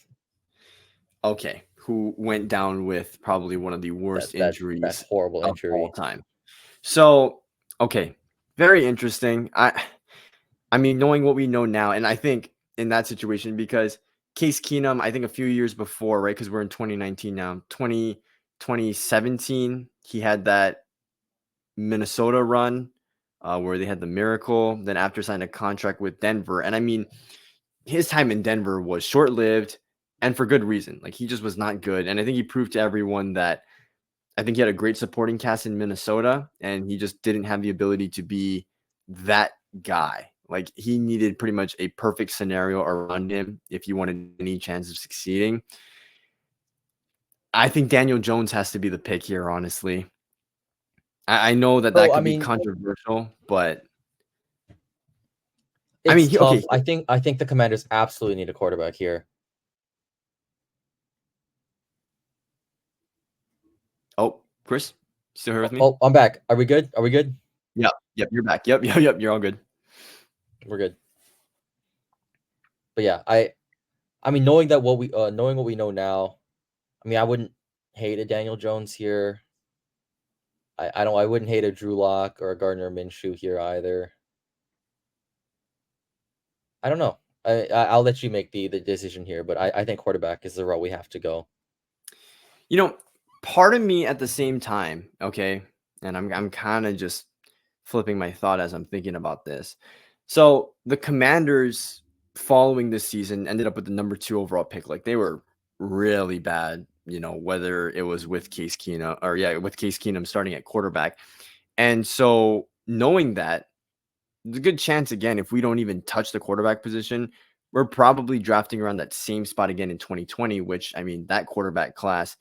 Okay. Who went down with probably one of the worst That injuries horrible of injury. all time. So, okay. Very interesting. I mean, knowing what we know now, and I think in that situation, because Case Keenum, I think a few years before, right? Because we're in 2019 now, 2017, he had that Minnesota run where they had the miracle. Then after signed a contract with Denver. And I mean, his time in Denver was short lived and for good reason. Like he just was not good. And I think he proved to everyone that I think he had a great supporting cast in Minnesota and he just didn't have the ability to be that guy. Like he needed pretty much a perfect scenario around him if you wanted any chance of succeeding. I think Daniel Jones has to be the pick here, honestly. I know that So, could be controversial, but it's tough. okay. I think the Commanders absolutely need a quarterback here. Oh, Chris, still here with me? Oh, I'm back. Are we good? Yep, you're back. Yep, you're all good. We're good. But yeah, I mean, knowing what we know now, I mean, I wouldn't hate a Daniel Jones here. I wouldn't hate a Drew Lock or a Gardner Minshew here either. I don't know. I'll let you make the decision here, but I think quarterback is the route we have to go. Part of me at the same time, okay, and I'm kind of just flipping my thought as I'm thinking about this. So the Commanders following this season ended up with the number 2 overall pick. Like they were really bad, whether it was with Case Keenum starting at quarterback. And so knowing that, there's a good chance again, if we don't even touch the quarterback position, we're probably drafting around that same spot again in 2020, which I mean, that quarterback class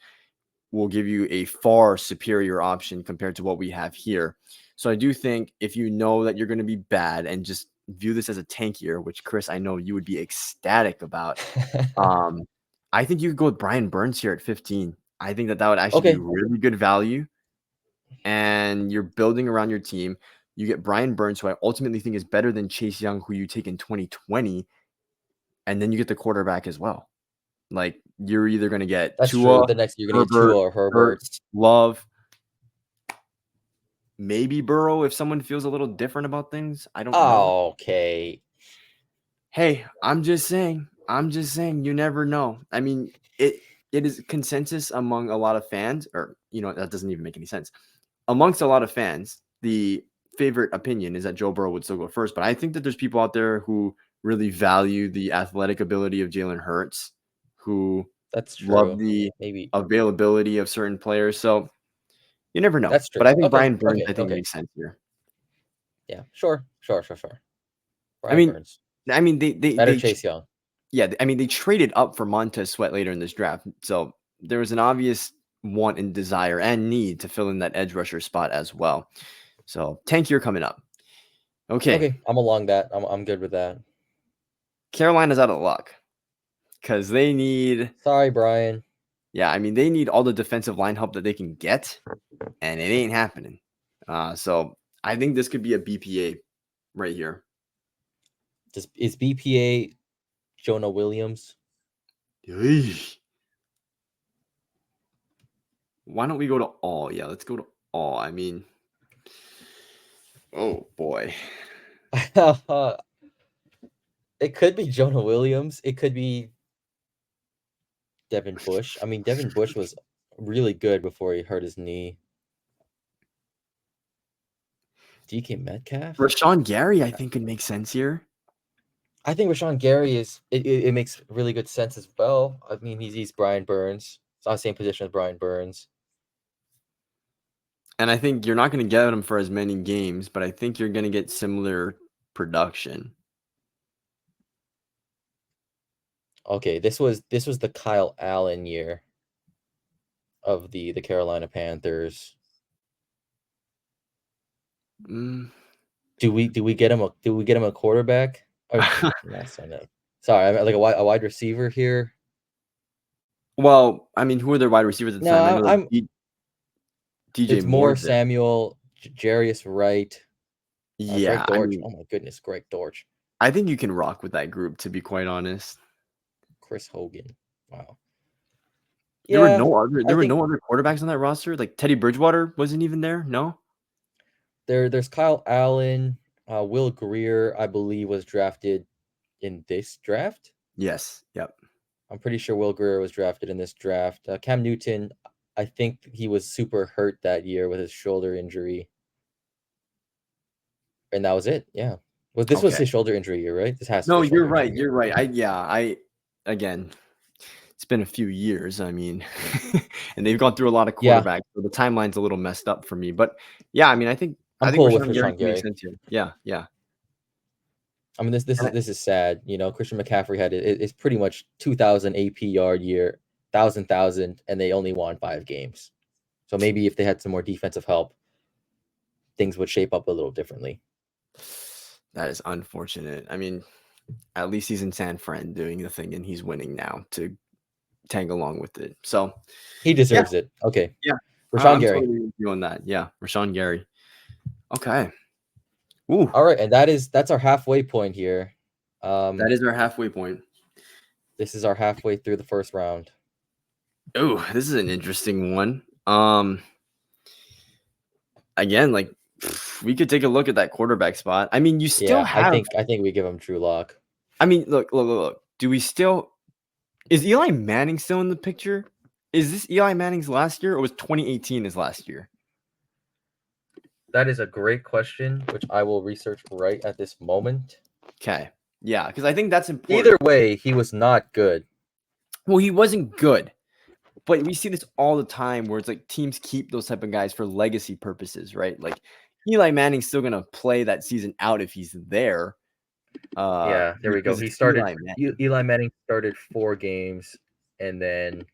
will give you a far superior option compared to what we have here. So I do think if you know that you're going to be bad and just view this as a tank year, which Chris, I know you would be ecstatic about. I think you could go with Brian Burns here at 15. I think that would actually be really good value. And you're building around your team. You get Brian Burns, who I ultimately think is better than Chase Young, who you take in 2020. And then you get the quarterback as well. Like you're either going to get That's Tua, true. The next you're going to get Tua or Herbert, Love, maybe Burrow if someone feels a little different about things. I don't know. Okay. Hey, I'm just saying. You never know. I mean, it is consensus among a lot of fans, or that doesn't even make any sense. Amongst a lot of fans, the favorite opinion is that Joe Burrow would still go first. But I think that there's people out there who really value the athletic ability of Jalen Hurts, who That's true. love the Maybe availability of certain players. So You never know. That's true. But I think Okay, Brian Burns, okay, I think okay. makes sense here. Yeah, sure. I Brian mean, Burns. I mean, Better Chase Young. yeah, I mean, they traded up for Montez Sweat later in this draft, so there was an obvious want and desire and need to fill in that edge rusher spot as well. So Tank year coming up. Okay, Okay, I'm along that. I'm good with that. Carolina's out of luck because they need, Sorry, Brian. yeah, I mean, they need all the defensive line help that they can get, and it ain't happening. So I think this could be a BPA right here. Is BPA Jonah Williams? Eesh. Why don't we go to all? Yeah, let's go to all. I mean, oh boy. It could be Jonah Williams. It could be Devin Bush. I mean, Devin Bush was really good before he hurt his knee. DK Metcalf? Rashawn Gary, I think, could make sense here. I think Rashawn Gary it makes really good sense as well. I mean, he's Brian Burns. It's on the same position as Brian Burns. And I think you're not going to get him for as many games, but I think you're going to get similar production. Okay, this was the Kyle Allen year of the Carolina Panthers. Mm. Do we get him a quarterback? Or, sorry, I meant like a wide receiver here. Well, I mean, who are their wide receivers at the time? I know I'm DJ it's more Moore's there. Samuel, Jarius Wright. Yeah, Greg Dortch. I mean, Oh my goodness, Greg Dortch. I think you can rock with that group, to be quite honest. Chris Hogan. Wow. There were no other quarterbacks on that roster. Like Teddy Bridgewater wasn't even there. No. There's Kyle Allen, Will Greer, I believe, was drafted in this draft. Yes. Yep. I'm pretty sure Will Greer was drafted in this draft. Cam Newton, I think he was super hurt that year with his shoulder injury. And that was it. Yeah. Well, this was his shoulder injury year, right? This has to No, be you're right. You're right. Again, it's been a few years. I mean, and they've gone through a lot of quarterbacks, so the timeline's a little messed up for me. But yeah, I mean, I think cool with Rashawn Gary makes sense here. Yeah. I mean, this is sad. You know, Christian McCaffrey had it's pretty much 2,000 AP yard year, 1,000, and they only won 5 games. So maybe if they had some more defensive help, things would shape up a little differently. That is unfortunate. I mean, at least he's in San Fran doing the thing, and he's winning now to tag along with it. So he deserves it. Okay. Yeah. Rashawn Gary. Totally doing that. Yeah. Rashawn Gary. Okay. Ooh. All right. And that's our halfway point here. That is our halfway point. This is our halfway through the first round. Oh, this is an interesting one. Again, like we could take a look at that quarterback spot. I mean, you still have. I think we give him Drew Lock. I mean, look. Do we still? Is Eli Manning still in the picture? Is this Eli Manning's last year, or was 2018 his last year? That is a great question, which I will research right at this moment. Okay. Yeah, because I think that's important. Either way, he was not good. Well, he wasn't good. But we see this all the time where it's like teams keep those type of guys for legacy purposes, right? Like Eli Manning's still going to play that season out if he's there. Yeah, there we go. He started. Eli Manning started 4 games, and then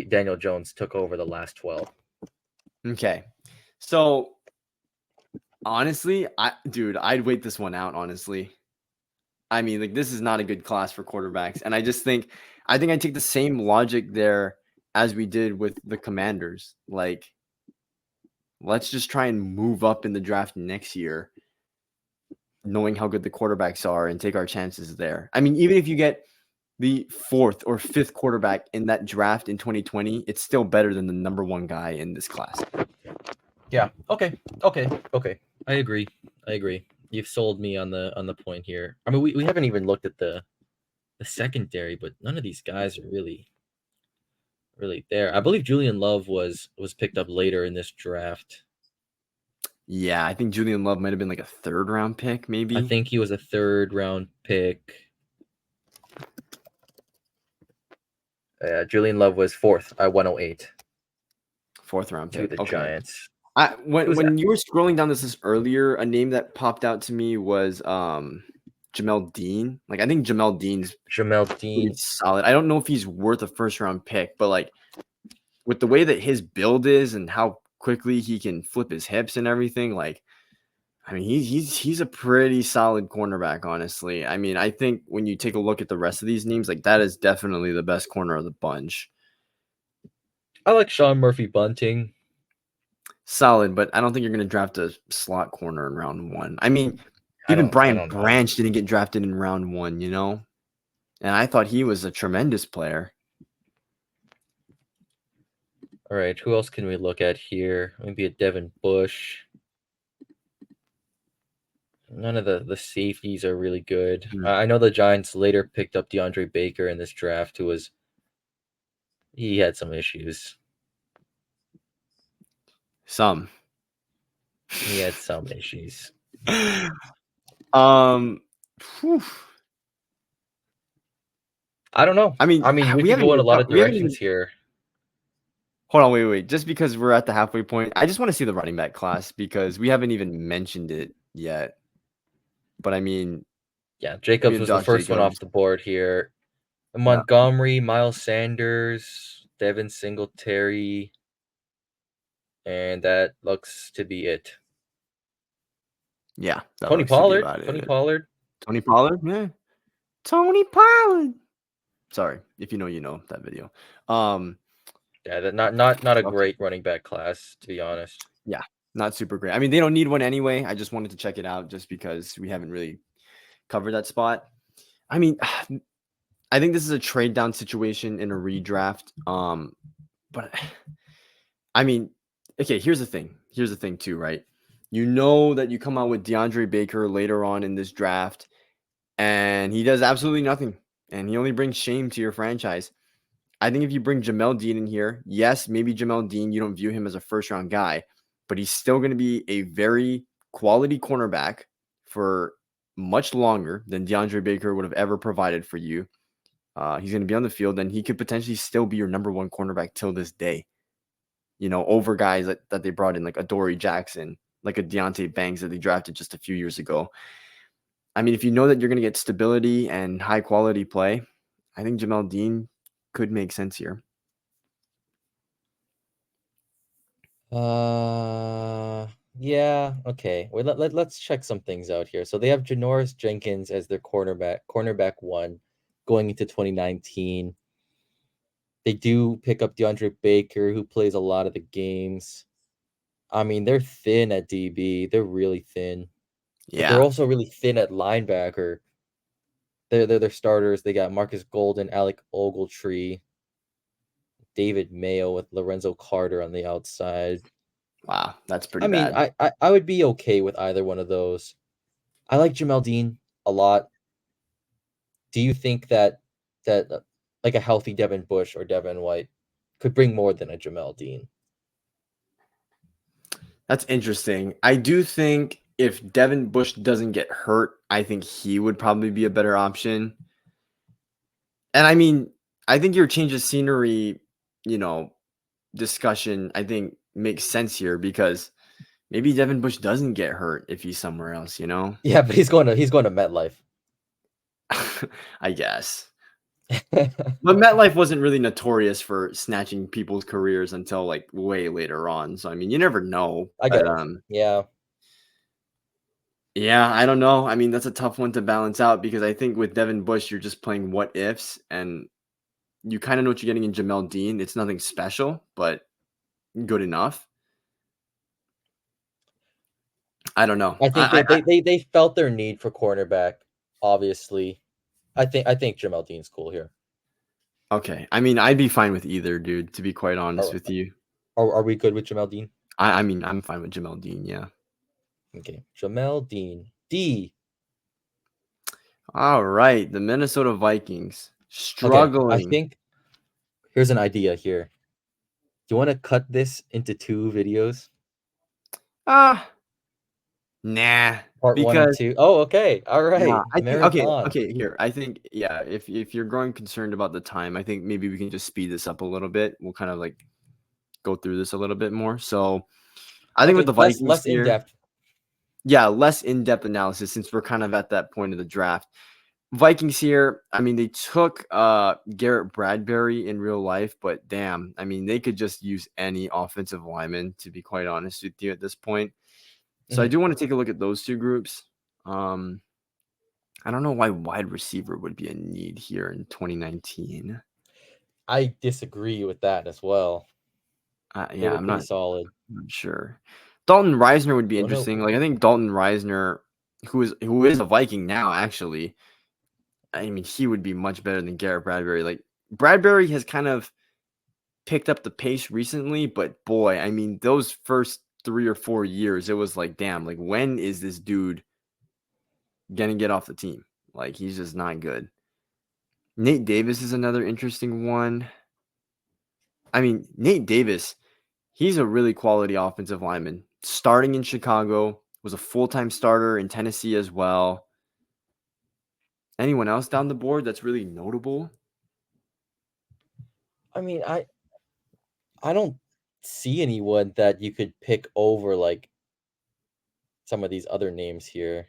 Daniel Jones took over the last 12. Okay. So honestly, I'd wait this one out, honestly. I mean, like this is not a good class for quarterbacks. And I think I take the same logic there as we did with the Commanders. Like, let's just try and move up in the draft next year, knowing how good the quarterbacks are and take our chances there. I mean, even if you get the 4th or 5th quarterback in that draft in 2020, it's still better than the number 1 guy in this class. Yeah. Okay. I agree. You've sold me on the point here. I mean, we haven't even looked at the secondary, but none of these guys are really there. I believe Julian Love was picked up later in this draft. Yeah, I think Julian Love might have been like a 3rd round pick, maybe. I think he was a 3rd round pick. Julian Love was 4th at 108. 4th round to pick. the Okay. Giants. When Who's that? when you were scrolling down this list earlier, a name that popped out to me was Jamel Dean. Like I think Jamel Dean's Jamel pretty Dean. solid. I don't know if he's worth a 1st round pick, but like with the way that his build is and how quickly he can flip his hips and everything, like I mean, he's a pretty solid cornerback, honestly. I mean, I think when you take a look at the rest of these names, like that is definitely the best corner of the bunch. I like Sean Murphy Bunting. Solid, but I don't think you're going to draft a slot corner in round 1. I mean, I even don't Brian know. Branch didn't get drafted in round 1, you know? And I thought he was a tremendous player. All right, who else can we look at here? Maybe a Devin Bush. None of the safeties are really good. I know the Giants later picked up DeAndre Baker in this draft, he had some issues. He had some issues. Whew. I don't know. I mean, we could go in a lot of directions here. Hold on, wait. Just because we're at the halfway point, I just want to see the running back class because we haven't even mentioned it yet. But I mean, yeah, Jacobs was the first one off the board here. Montgomery, Miles Sanders, Devin Singletary, and that looks to be it. Yeah, Tony Pollard. Pollard. Tony Pollard. Yeah, Tony Pollard. Sorry, if you know that video. Yeah, that not a great running back class, to be honest. Yeah, not super great. I mean, they don't need one anyway. I just wanted to check it out just because we haven't really covered that spot. I mean, I think this is a trade down situation in a redraft. But I mean, okay, here's the thing. Here's the thing too, right? You know that you come out with DeAndre Baker later on in this draft, and he does absolutely nothing, and he only brings shame to your franchise. I think if you bring Jamel Dean in here, yes, maybe Jamel Dean, you don't view him as a 1st round guy, but he's still going to be a very quality cornerback for much longer than DeAndre Baker would have ever provided for you. He's going to be on the field, and he could potentially still be your number 1 cornerback till this day. You know, over guys that they brought in, like Adoree Jackson, like a Deonte Banks that they drafted just a few years ago. I mean, if you know that you're going to get stability and high quality play, I think Jamel Dean could make sense here. Yeah, okay. Wait, let's check some things out here. So they have Janoris Jenkins as their cornerback 1 going into 2019. They do pick up DeAndre Baker, who plays a lot of the games. I mean, they're thin at DB. They're really thin. Yeah. But they're also really thin at linebacker. They're their starters. They got Marcus Golden, Alec Ogletree, David Mayo with Lorenzo Carter on the outside. Wow, that's pretty bad. I mean, I would be okay with either one of those. I like Jamel Dean a lot. Do you think that like a healthy Devin Bush or Devin White could bring more than a Jamel Dean? That's interesting. I do think if Devin Bush doesn't get hurt, I think he would probably be a better option. And I mean, I think your change of scenery, discussion, I think makes sense here because maybe Devin Bush doesn't get hurt if he's somewhere else, Yeah, but he's going to MetLife. I guess. But MetLife wasn't really notorious for snatching people's careers until like way later on. So I mean, you never know. I guess. Yeah. Yeah, I don't know. I mean, that's a tough one to balance out because I think with Devin Bush, you're just playing what ifs, and you kind of know what you're getting in Jamel Dean. It's nothing special, but good enough. I don't know. I think they felt their need for cornerback. Obviously, I think Jamel Dean's cool here. Okay, I mean, I'd be fine with either, dude. To be quite honest with you, are we good with Jamel Dean? I mean, I'm fine with Jamel Dean. Yeah. Okay, Jamel Dean. D. All right, the Minnesota Vikings struggling. Okay, I think here's an idea here. Do you want to cut this into 2 videos? Nah. Part 1 and 2. Oh, okay. All right. Nah, I think, okay. Here, I think, yeah. If you're growing concerned about the time, I think maybe we can just speed this up a little bit. We'll kind of like go through this a little bit more. So I think with Okay, the Vikings less in here, depth. yeah, less in-depth analysis since we're kind of at that point of the draft. Vikings here, I mean, they took Garrett Bradbury in real life, but damn, I mean, they could just use any offensive lineman, to be quite honest with you at this point. So I Mhm. do want to take a look at those two groups. I don't know why wide receiver would be a need here in 2019. I disagree with that as well. They Yeah, were I'm pretty not solid. sure. Dalton Reisner would be Oh no, interesting. Like I think Dalton Reisner, who is a Viking now, actually. I mean, he would be much better than Garrett Bradbury. Like Bradbury has kind of picked up the pace recently, but boy, I mean, those first 3 or 4 years, it was like, damn, like when is this dude gonna get off the team? Like he's just not good. Nate Davis is another interesting one. I mean, Nate Davis, he's a really quality offensive lineman. Starting in Chicago, was a full-time starter in Tennessee as well. Anyone else down the board that's really notable? I mean, I don't see anyone that you could pick over like some of these other names here.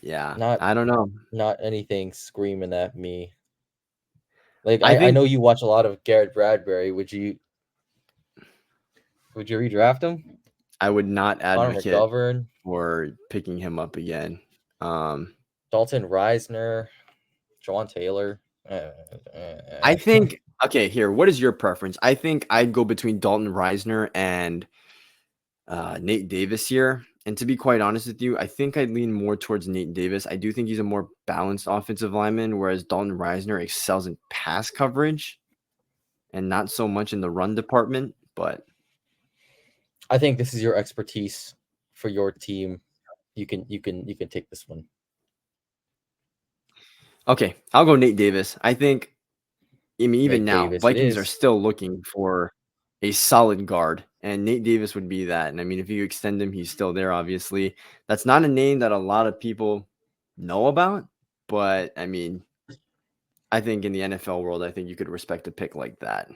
Yeah, Not I don't know. not anything screaming at me. Like I I think know you watch a lot of Garrett Bradbury. Would you redraft him? I would not Connor advocate McGovern, for picking him up again. Um, Dalton Reisner, John Taylor. I think okay, here, what is your preference? I think I'd go between Dalton Reisner and Nate Davis here. And to be quite honest with you, I think I'd lean more towards Nate Davis. I do think he's a more balanced offensive lineman, whereas Dalton Reisner excels in pass coverage and not so much in the run department. But I think this is your expertise for your team. You can take this one. okay, I'll go Nate Davis. I think, I mean, even Nate now, Davis it Vikings are is. still looking for a solid guard, and Nate Davis would be that. And I mean, if you extend him, he's still there, obviously. That's not a name that a lot of people know about, but I mean, I think in the NFL world, I think you could respect a pick like that.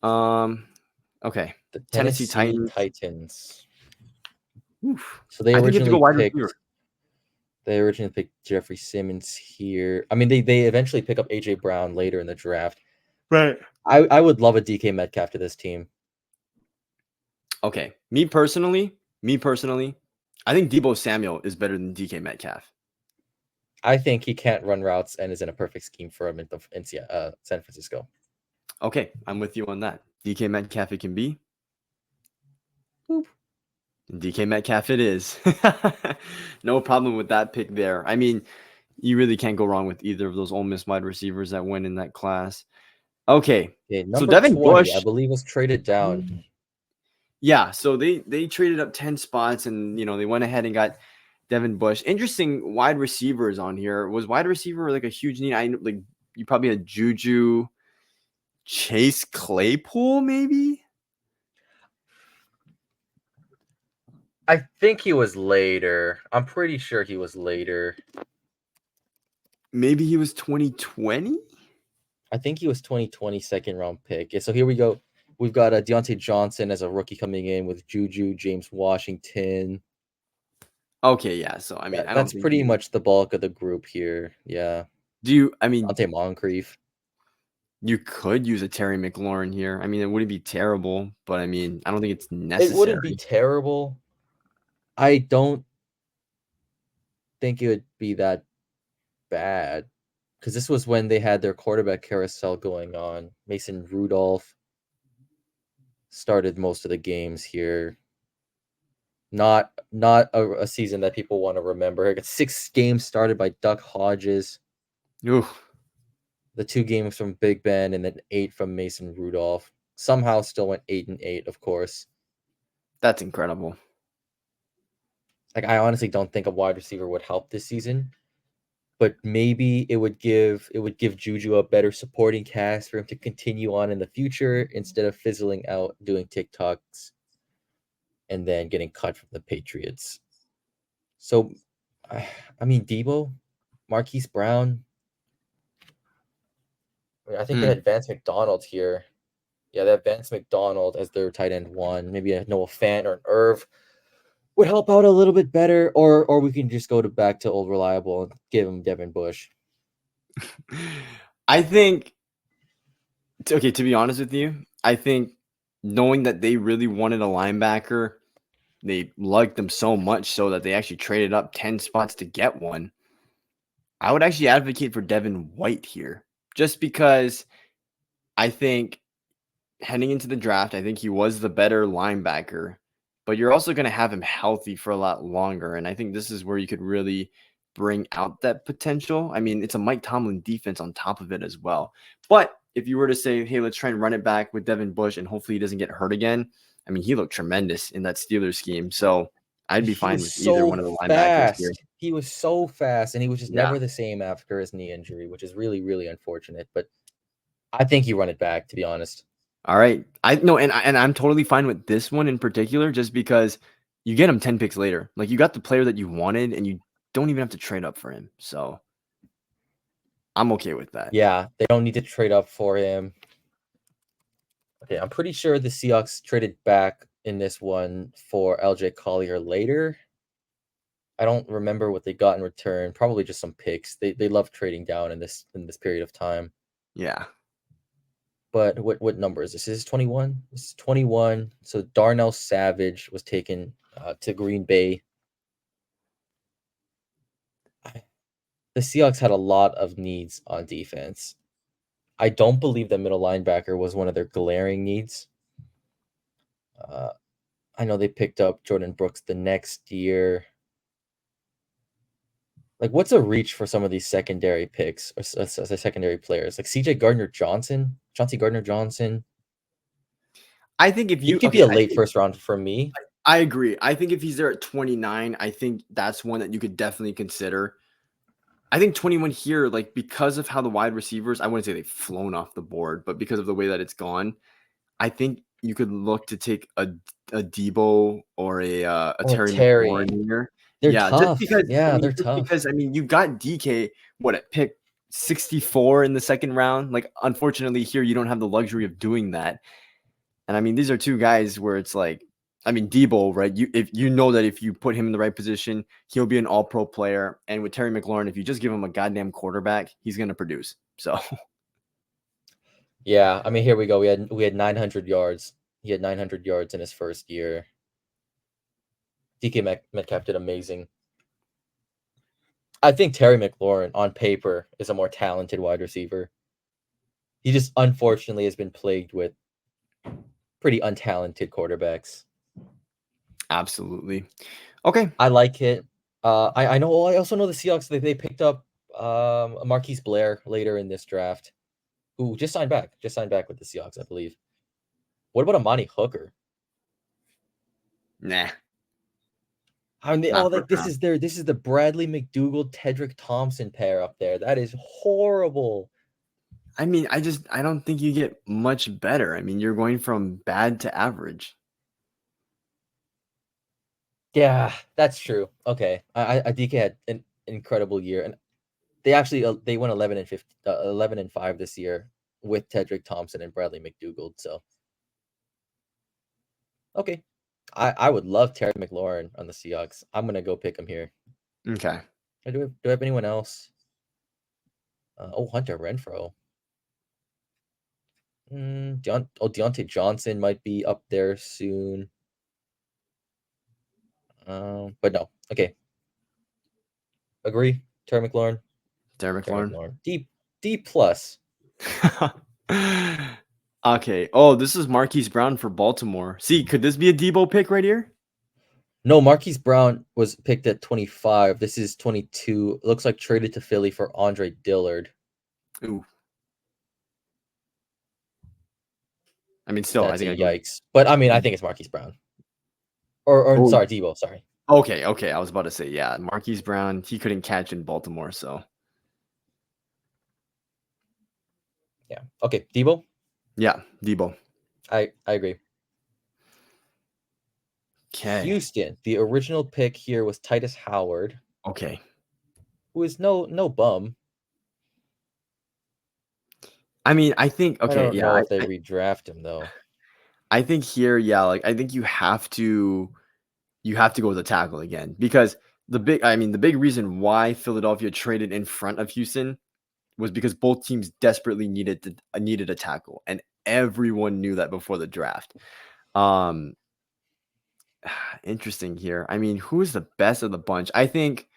Um, okay. The Tennessee Tennessee Titans. Titans. Oof. So they I think you have to go originally wide receiver. picked Jeffrey Simmons here. I mean, they eventually pick up AJ Brown later in the draft. Right. I would love a DK Metcalf to this team. Okay. Me personally, I think Debo Samuel is better than DK Metcalf. I think he can't run routes and is in a perfect scheme for him in San Francisco. Okay, I'm with you on that. DK Metcalf it can be. Boop. DK Metcalf it is. No problem with that pick there. I mean, you really can't go wrong with either of those Ole Miss wide receivers that went in that class. Okay, Okay, so number Devin 20, I Bush. believe, was traded down. Yeah, so they traded up 10 spots and they went ahead and got Devin Bush. Interesting wide receivers on here. Was wide receiver like a huge need? I like you probably had Juju, Chase Claypool, maybe. I think he was later. I'm pretty sure he was later. Maybe he was 2020. I think he was 2020 second round pick. Yeah, so here we go. We've got Deontay Johnson as a rookie coming in with Juju, James Washington. Okay, yeah. So I mean, I don't That's think pretty much the bulk of the group here. Yeah. I mean, Dante Moncrief. you could use a Terry McLaurin here. I mean, it wouldn't be terrible, but I mean, I don't think it's It wouldn't be necessary. terrible. I don't think it would be that bad because this was when they had their quarterback carousel going on. Mason Rudolph started most of the games here. Not a season that people want to remember. I got 6 games started by Duck Hodges. Ooh, The 2 games from Big Ben and then 8 from Mason Rudolph. Somehow still went 8-8, of course. that's incredible. Like I honestly don't think a wide receiver would help this season, but maybe it would give Juju a better supporting cast for him to continue on in the future instead of fizzling out doing TikToks and then getting cut from the Patriots. So, I mean, Debo, Marquise Brown, I think they Hmm. had Vance McDonald here. Yeah, they have Vance McDonald as their tight end one. Maybe a Noah Fant or an Irv would help out a little bit better, or we can just go back to old reliable and give him Devin Bush. I think, okay, to be honest with you, I think knowing that they really wanted a linebacker, they liked them so much so that they actually traded up 10 spots to get one. I would actually advocate for Devin White here just because I think heading into the draft, I think he was the better linebacker, but you're also going to have him healthy for a lot longer. And I think this is where you could really bring out that potential. I mean, it's a Mike Tomlin defense on top of it as well. But if you were to say, hey, let's try and run it back with Devin Bush and hopefully he doesn't get hurt again, I mean, he looked tremendous in that Steelers scheme. So I'd be He fine was with either so one of the linebackers here. fast. He was so fast, and he was just Yeah. never the same after his knee injury, which is really, really unfortunate. But I think you run it back, to be honest. All right. I know, and I'm totally fine with this one in particular, just because you get him 10 picks later. Like you got the player that you wanted, and you don't even have to trade up for him. So I'm okay with that. Yeah, they don't need to trade up for him. Okay, I'm pretty sure the Seahawks traded back in this one for LJ Collier later. I don't remember what they got in return. Probably just some picks. They love trading down in this period of time. Yeah. But what number is this? Is this 21? This is 21. So Darnell Savage was taken to Green Bay. The Seahawks had a lot of needs on defense. I don't believe that middle linebacker was one of their glaring needs. I know they picked up Jordan Brooks the next year. Like, what's a reach for some of these secondary picks or secondary players? Like CJ Gardner-Johnson, Chauncey Gardner-Johnson. I think if He you could be okay, a late first round for me. I agree. I think if he's there at 29, I think that's one that you could definitely consider. I think 21 here, like because of how the wide receivers, I wouldn't say they've flown off the board, but because of the way that it's gone, I think you could look to take a Debo or a Or Terry Terry. McLaurin here. They're Yeah, just tough. because Yeah, they're tough. you've got DK what at pick 64 in the second round. Like unfortunately here you don't have the luxury of doing that. And I mean these are two guys where it's like I mean Debo, right? If you know that if you put him in the right position, he'll be an all-pro player. And with Terry McLaurin, if you just give him a goddamn quarterback, he's going to produce. So Yeah, I mean, here we go. We had 900 yards. He had 900 yards in his first year. DK Metcalf did amazing. I think Terry McLaurin on paper is a more talented wide receiver. He just unfortunately has been plagued with pretty untalented quarterbacks. absolutely. Okay. I like it. I know. I also know the Seahawks. They picked up Marquise Blair later in this draft, who just signed back. Just signed back with the Seahawks, I believe. What about Amani Hooker? Nah. I mean, Not like first round. this is the Bradley McDougald Tedrick Thompson pair up there. That is horrible. I mean, I don't think you get much better. I mean, you're going from bad to average. Yeah, that's true. Okay, I DK had an incredible year, and they went 11-5 this year with Tedrick Thompson and Bradley McDougald. So okay, I would love Terry McLaurin on the Seahawks. I'm gonna go pick him here. Okay. Do I have anyone else? Hunter Renfrow. Deontay Johnson might be up there soon. But no. Okay. Agree. Terry McLaurin. Terry Terry McLaurin. McLaurin. D plus. Okay. Oh, this is Marquise Brown for Baltimore. See, could this be a Debo pick right here? No, Marquise Brown was picked at 25. This is 22. It looks like traded to Philly for Andre Dillard. Ooh. I mean, still, I That's a think I go. yikes. But I mean, I think it's Marquise Brown. Or Oh, sorry, Debo. Sorry. okay. Okay. I was about to say, yeah, Marquise Brown, he couldn't catch in Baltimore. So, Yeah. Okay, Debo. yeah, Debo. I agree. Okay. Houston. The original pick here was Titus Howard, Okay. who is no bum. I mean, I think I okay, don't yeah, know if they redraft him though. I think here, yeah, like I think you have to go with the tackle again because the big reason why Philadelphia traded in front of Houston was because both teams desperately needed a tackle, and everyone knew that before the draft. Um, interesting here. I mean, who's the best of the bunch? I think.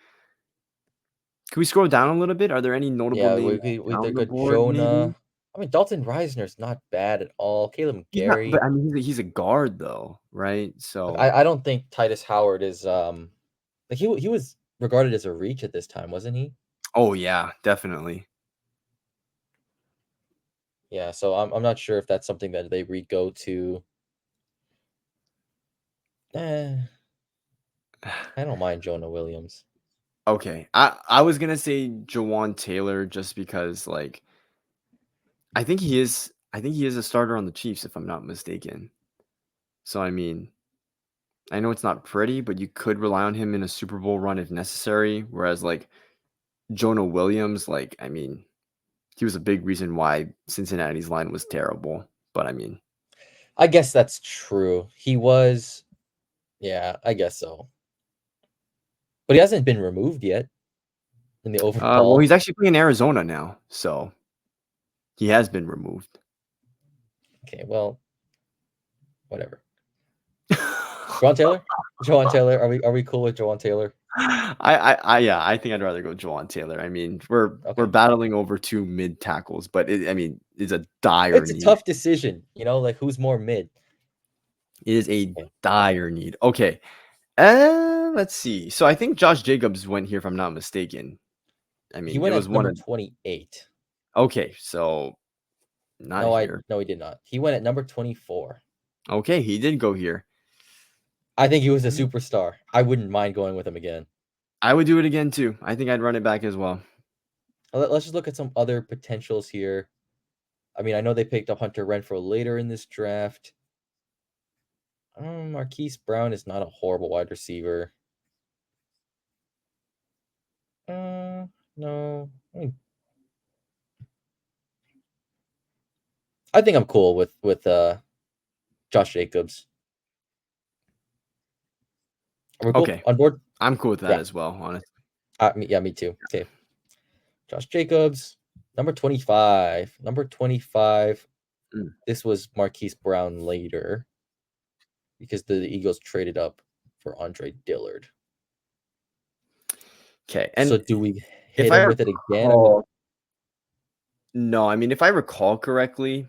Can we scroll down a little bit? Are there any notable Yeah, names we down they the got board? Maybe Jonah. I mean, Dalton Reisner's not bad at all. Caleb he's not, but Gary. I mean, he's a guard though, right? Like, So, I don't think Titus Howard is like he was regarded as a reach at this time, wasn't he? oh yeah, definitely. Yeah, so I'm not sure if that's something that they re-go to. Eh, I don't mind Jonah Williams. Okay, I was gonna say Jawan Taylor just because like I think he is a starter on the Chiefs if I'm not mistaken. So I mean, I know it's not pretty, but you could rely on him in a Super Bowl run if necessary. Whereas like Jonah Williams, like I mean, he was a big reason why Cincinnati's line was terrible. But I mean, I guess that's true. He was, yeah, I guess so. But he hasn't been removed yet in the well, overall. he's actually playing in Arizona now, so he has been removed. Okay, well, whatever. Jawan Taylor? Jawan Taylor. Are we cool with Jawan Taylor? Yeah, I think I'd rather go Jawan Taylor. I mean, we're Okay. battling over two mid tackles, but I mean, it's a dire It's a need. tough decision, like who's more mid? It is a Okay. dire need. Okay, let's see. So I think Josh Jacobs went here, if I'm not mistaken. I He mean, it went was at one number of 28. okay, so not here. No, he did not. He went at number 24. Okay, he did go here. I think he was a superstar. I wouldn't mind going with him again. I would do it again too. I think I'd run it back as well. Let's just look at some other potentials here. I mean, I know they picked up Hunter Renfrow later in this draft. Marquise Brown is not a horrible wide receiver. No. I think I'm cool with Josh Jacobs. Are we cool Okay, on board? I'm cool with that Yeah. as well, honestly. Me too. Okay. Josh Jacobs, number 25. Number 25. Mm. This was Marquise Brown later because the Eagles traded up for Andre Dillard. Okay, So and do we if hit I him with it again? I mean, no, I mean, if I recall correctly,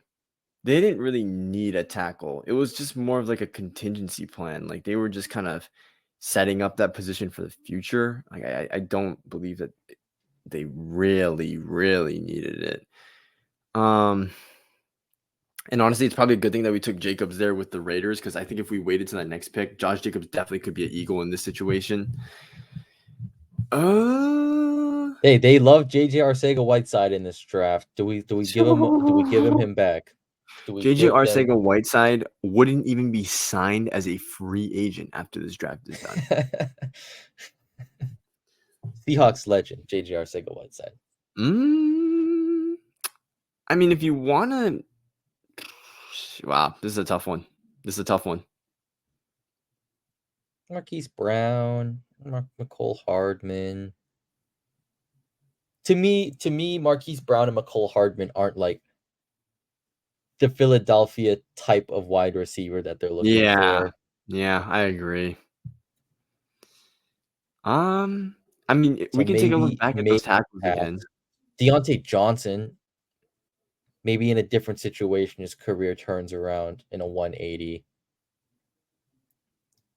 they didn't really need a tackle. It was just more of like a contingency plan. Like they were just kind of setting up that position for the future. Like I don't believe that they really, really needed it. And honestly, it's probably a good thing that we took Jacobs there with the Raiders because I think if we waited to that next pick, Josh Jacobs definitely could be an Eagle in this situation. hey, they love JJ Arcega-Whiteside in this draft. Do we give him back? Do we JJ give them Arcega-Whiteside wouldn't even be signed as a free agent after this draft is done. Seahawks legend JJ Arcega-Whiteside? I mean, if you want to, wow, this is a tough one. This is a tough one. Marquise Brown, McCole Hardman. To me, Marquise Brown and McCole Hardman aren't like the Philadelphia type of wide receiver that they're looking Yeah, for. yeah, I agree. I mean, we So can take a look maybe back at those tackles pass. again. Deontay Johnson, maybe in a different situation, his career turns around in a 180.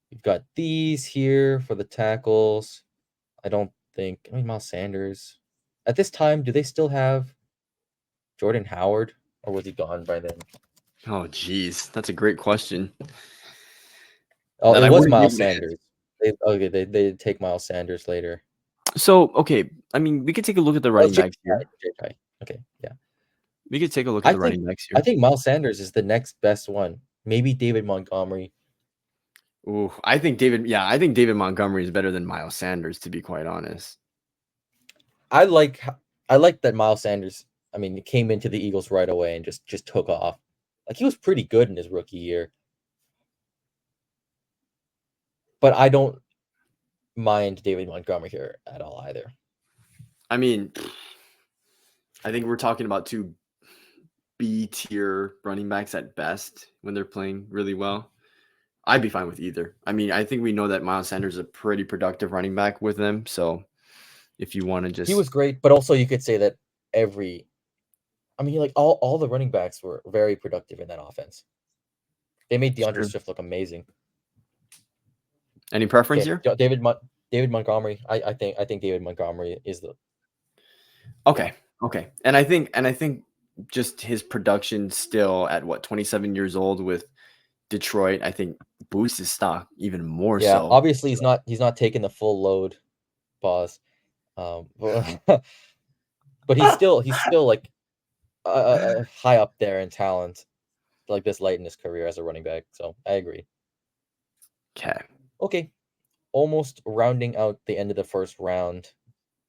You've got these here for the tackles. I mean, Miles Sanders. At this time, do they still have Jordan Howard, or was he gone by then? Oh, geez, that's a great question. Oh, That it I was wouldn't be Miles able to answer. Sanders. They did take Miles Sanders later. So, okay, I mean, we could take a look at the running backs here. JJ. Okay, yeah. We could take a look at the running backs I here. think Miles Sanders is the next best one. Maybe David Montgomery. Ooh, I think David Montgomery is better than Miles Sanders, to be quite honest. I like that Miles Sanders I mean, he came into the Eagles right away and just took off. Like he was pretty good in his rookie year. But I don't mind David Montgomery here at all either. I mean, I think we're talking about two B tier running backs at best when they're playing really well. I'd be fine with either. I mean, I think we know that Miles Sanders is a pretty productive running back with them. So if you want to just. He was great, but also you could say that like all the running backs were very productive in that offense. They made DeAndre Swift look amazing. Any preference here? David Montgomery. I think David Montgomery is the. Okay. And I think just his production still at 27 years old with Detroit, I think boosts his stock even more. Yeah, so obviously he's not taking the full load. Pause. But he's still like high up there in talent, like this late in his career as a running back. So I agree. Okay. Almost rounding out the end of the first round,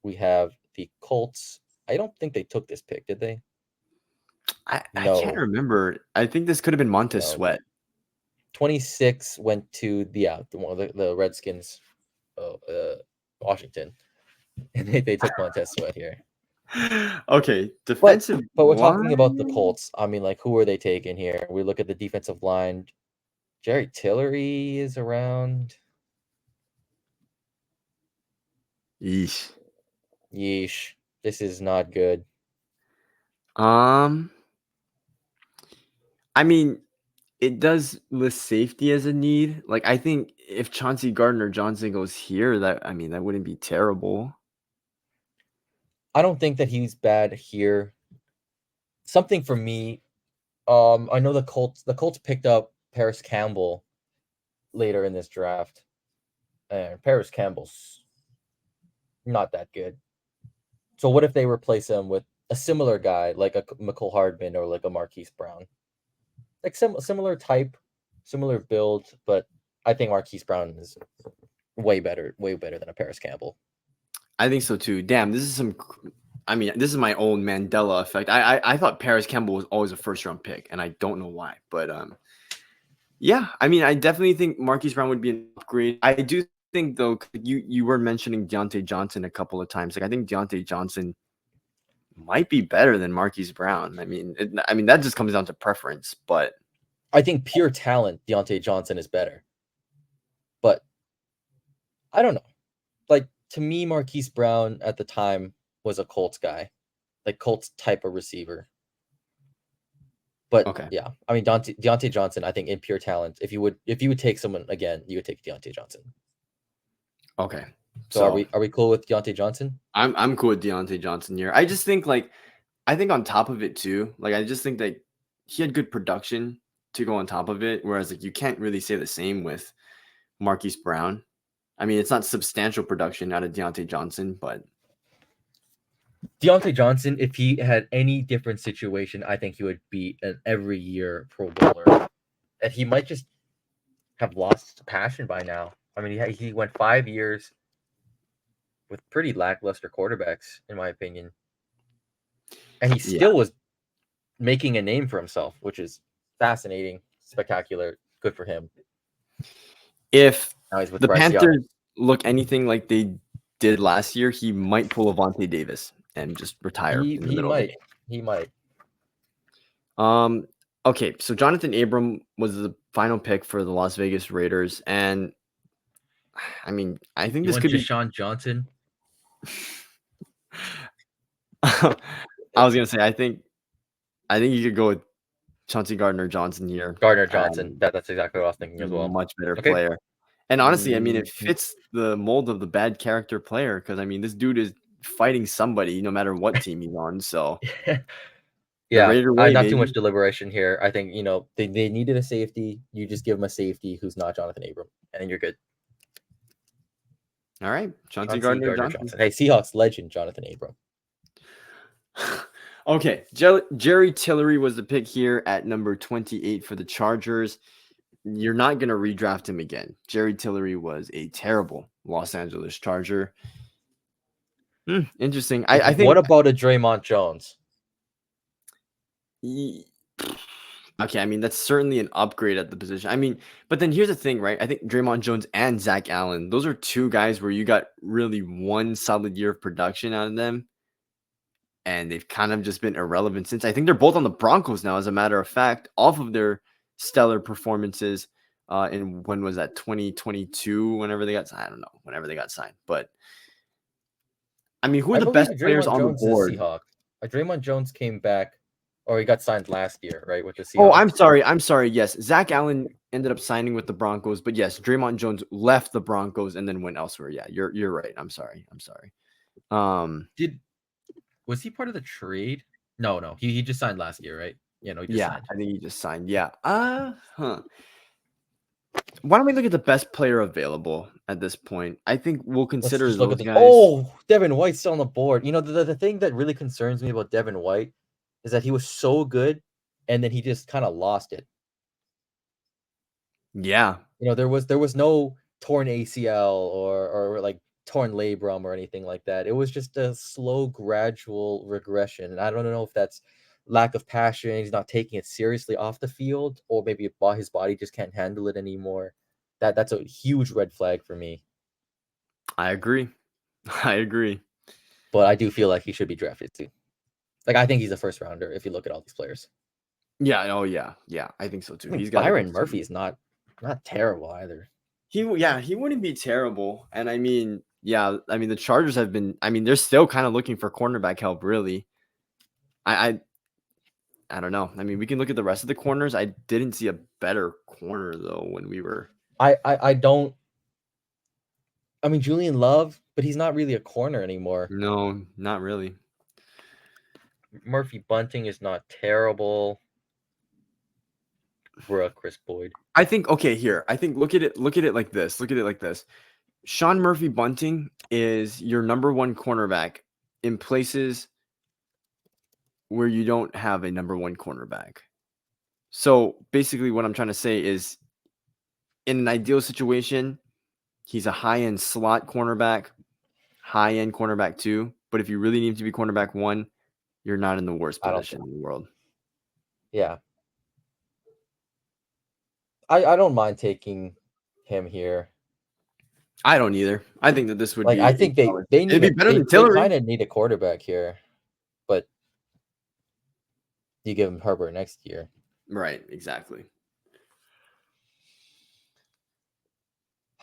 we have the Colts. I don't think they took this pick, did they? I can't remember. I think this could have been Montez Sweat. 26 went to the Redskins, Washington, and they took Montez Sweat here. Okay, defensive. But we're talking about the Colts. I mean, like, who are they taking here? We look at the defensive line. Jerry Tillery is around. Yeesh. This is not good. I mean, it does list safety as a need. Like, I think if Chauncey Gardner-Johnson goes here, that wouldn't be terrible. I don't think that he's bad here. Something for me, I know the Colts picked up Paris Campbell later in this draft, and Paris Campbell's not that good. So what if they replace him with a similar guy, like a Mecole Hardman or like a Marquise Brown? Like similar type, similar build, but I think Marquise Brown is way better than a Paris Campbell. I think so too. Damn, this is my own Mandela effect. I thought Paris Campbell was always a first round pick, and I don't know why. But yeah, I mean, I definitely think Marquise Brown would be an upgrade. I do think though, you were mentioning Deontay Johnson a couple of times. Like, I think Deontay Johnson might be better than Marquise Brown. I mean, that just comes down to preference. But I think pure talent, Deontay Johnson is better. But I don't know. Like, to me, Marquise Brown at the time was a Colts guy, like Colts type of receiver. But okay. Yeah, I mean, Deontay Johnson, I think in pure talent, if you would take someone again, you would take Deontay Johnson. Okay. So are we cool with Deontay Johnson? I'm cool with Deontay Johnson here. I just think on top of it too, like I just think that he had good production to go on top of it, whereas like you can't really say the same with Marquise Brown. I mean, it's not substantial production out of Deontay Johnson, but Deontay Johnson, if he had any different situation, I think he would be an every year Pro Bowler. And he might just have lost passion by now. I mean, he went 5 years with pretty lackluster quarterbacks, in my opinion. And he still was making a name for himself, which is fascinating, spectacular, good for him. If the Panthers look anything like they did last year, he might pull a Vontae Davis and just retire in the middle of it. He might. Okay, so Jonathan Abram was the final pick for the Las Vegas Raiders, and I mean, I think this could be Deshaun Johnson. I was gonna say, I think you could go with Chauncey Gardner-Johnson here. Gardner-Johnson, that's exactly what I was thinking as well. Much better player. And honestly, I mean, it fits the mold of the bad character player because I mean, this dude is fighting somebody no matter what team he's on. So yeah, not too much deliberation here. I think they needed a safety. You just give them a safety who's not Jonathan Abram, and then you're good. All right, Chauncey Gardner-Johnson. Hey, Seahawks legend Jonathan Abram. Okay, Jerry Tillery was the pick here at number 28 for the Chargers. You're not going to redraft him again. Jerry Tillery was a terrible Los Angeles Charger. Interesting. I think. What about a Draymond Jones? Ye- Okay, I mean that's certainly an upgrade at the position. I mean, but then here's the thing, right? I think Draymond Jones and Zach Allen, those are two guys where you got really one solid year of production out of them, and they've kind of just been irrelevant since. I think they're both on the Broncos now, as a matter of fact, off of their stellar performances. In when was that 2022? Whenever they got, I don't know, whenever they got signed. But I mean, who are I the believe best players Draymond on the Jones is board? Seahawk. Draymond Jones came back, or he got signed last year, right, with the Oh, I'm Seahawks. sorry. I'm sorry. Yes, Zach Allen ended up signing with the Broncos, but yes, Draymond Jones left the Broncos and then went elsewhere. Yeah, you're right. I'm sorry. I'm sorry. Um, Was he part of the trade? No, no, he just signed last year, right? Yeah, no, he just yeah, signed. I think he just signed. Yeah. Huh. Why don't we look at the best player available at this point? I think we'll Let's consider just look at those the. guys. Oh, Devin White's still on the board. You know, the thing that really concerns me about Devin White is that he was so good, and then he just kind of lost it. Yeah, You know, there was no torn ACL or like torn labrum or anything like that. It was just a slow, gradual regression, and I don't know if that's lack of passion. He's not taking it seriously off the field, or maybe his body just can't handle it anymore. That's a huge red flag for me. I agree. I agree. But I do feel like he should be drafted too. Like I think he's a first rounder if you look at all these players. Yeah. Oh, yeah. Yeah. I think so I too. mean, He's got to go Byron soon. Murphy is not terrible either. Yeah, he wouldn't be terrible. And I mean, yeah, I mean the Chargers have been. I mean, they're still kind of looking for cornerback help. Really, I, I I don't know. I mean, we can look at the rest of the corners. I didn't see a better corner though when we were. I don't. I mean, Julian Love, but he's not really a corner anymore. No, not really. Murphy Bunting is not terrible. Bruh, Chris Boyd. I think okay here. I think look at it. Look at it like this. Look at it like this. Sean Murphy Bunting is your number one cornerback in places where you don't have a number one cornerback. So basically, what I'm trying to say is, in an ideal situation, he's a high end slot cornerback, high end cornerback two. But if you really need to be cornerback one, you're not in the worst I don't think. position in the world. Yeah. I don't mind taking him here. I don't either. I think that this would Like be I a think they solid pick. they It'd need be a better they than they Tillery. kind of need a quarterback here, but you give him Herbert next year. Right, exactly.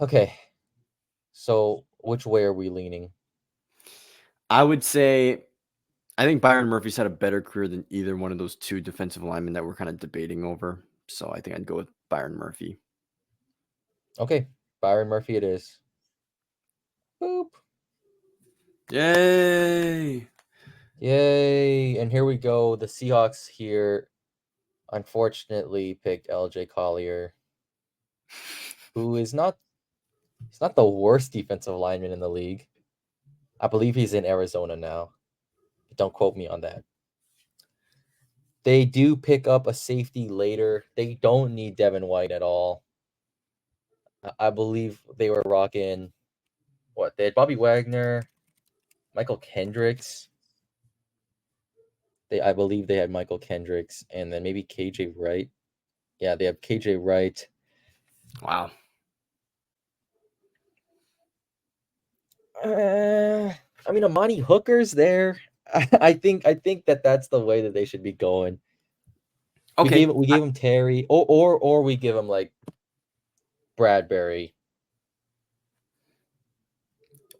Okay. So which way are we leaning? I would say I think Byron Murphy's had a better career than either one of those two defensive linemen that we're kind of debating over. So I think I'd go with Byron Murphy. Okay, Byron Murphy it is. Boop. Yay! Yay. And here we go. The Seahawks here unfortunately picked LJ Collier, who is not he's not the worst defensive lineman in the league. I believe he's in Arizona now. Don't quote me on that. They do pick up a safety later. They don't need Devin White at all. I believe they were rocking what? They had Bobby Wagner, Michael Kendricks. I believe they had Michael Kendricks and then maybe KJ Wright. Yeah, they have KJ Wright. Wow. I mean, Amani Hooker's there. I think that's the way that they should be going. Okay. We gave him Terry, or we give him like Bradbury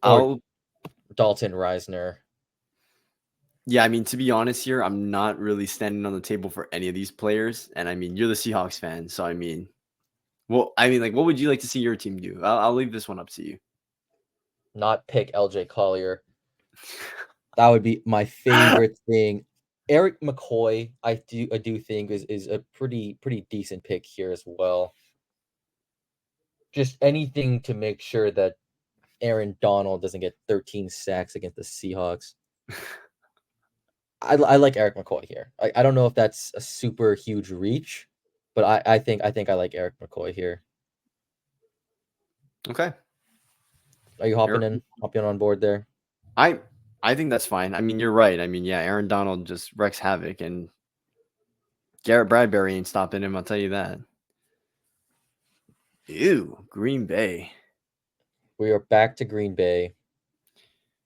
or I'll Dalton Reisner. Yeah, I mean, to be honest here, I'm not really standing on the table for any of these players. And I mean, you're the Seahawks fan. So, I mean, like, what would you like to see your team do? I'll leave this one up to you. Not pick LJ Collier. That would be my favorite thing. Eric McCoy, I do think is a pretty decent pick here as well. Just anything to make sure that Aaron Donald doesn't get 13 sacks against the Seahawks. I like Eric McCoy here. I don't know if that's a super huge reach, but I think I like Eric McCoy here. Okay. Are you hopping on board there? I think that's fine. I mean, you're right. I mean, yeah, Aaron Donald just wrecks havoc, and Garrett Bradbury ain't stopping him. I'll tell you that. Ew, Green Bay. We are back to Green Bay.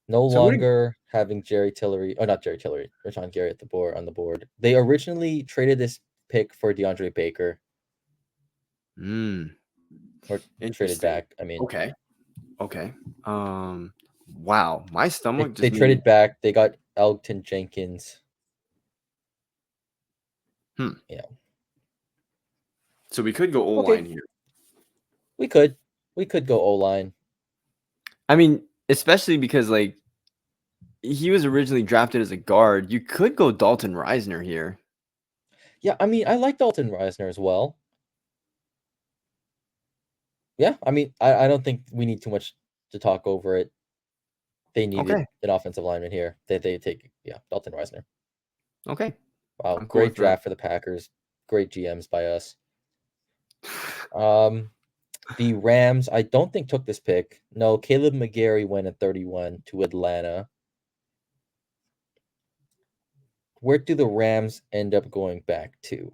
No So who did? longer having Jerry Tillery, oh not Jerry Tillery, Rashawn Gary at the board on the board. They originally traded this pick for DeAndre Baker, Mm, or traded interesting. back. I mean, Okay. Okay. Wow. My they, stomach they just made. traded back. They got Elgton Jenkins. Hmm. Yeah. So we could go O Okay, line here. we could go O line. I mean, especially because like he was originally drafted as a guard. You could go Dalton Reisner here. Yeah, I mean, I like Dalton Reisner as well. Yeah, I mean, I don't think we need too much to talk over it. They needed Okay. an offensive lineman here. They take Dalton Reisner. Okay. Wow, I'm cool great with that. draft for the Packers. Great GMs by us. The Rams, I don't think took this pick. No, Caleb McGarry went at 31 to Atlanta. Where do the Rams end up going back to?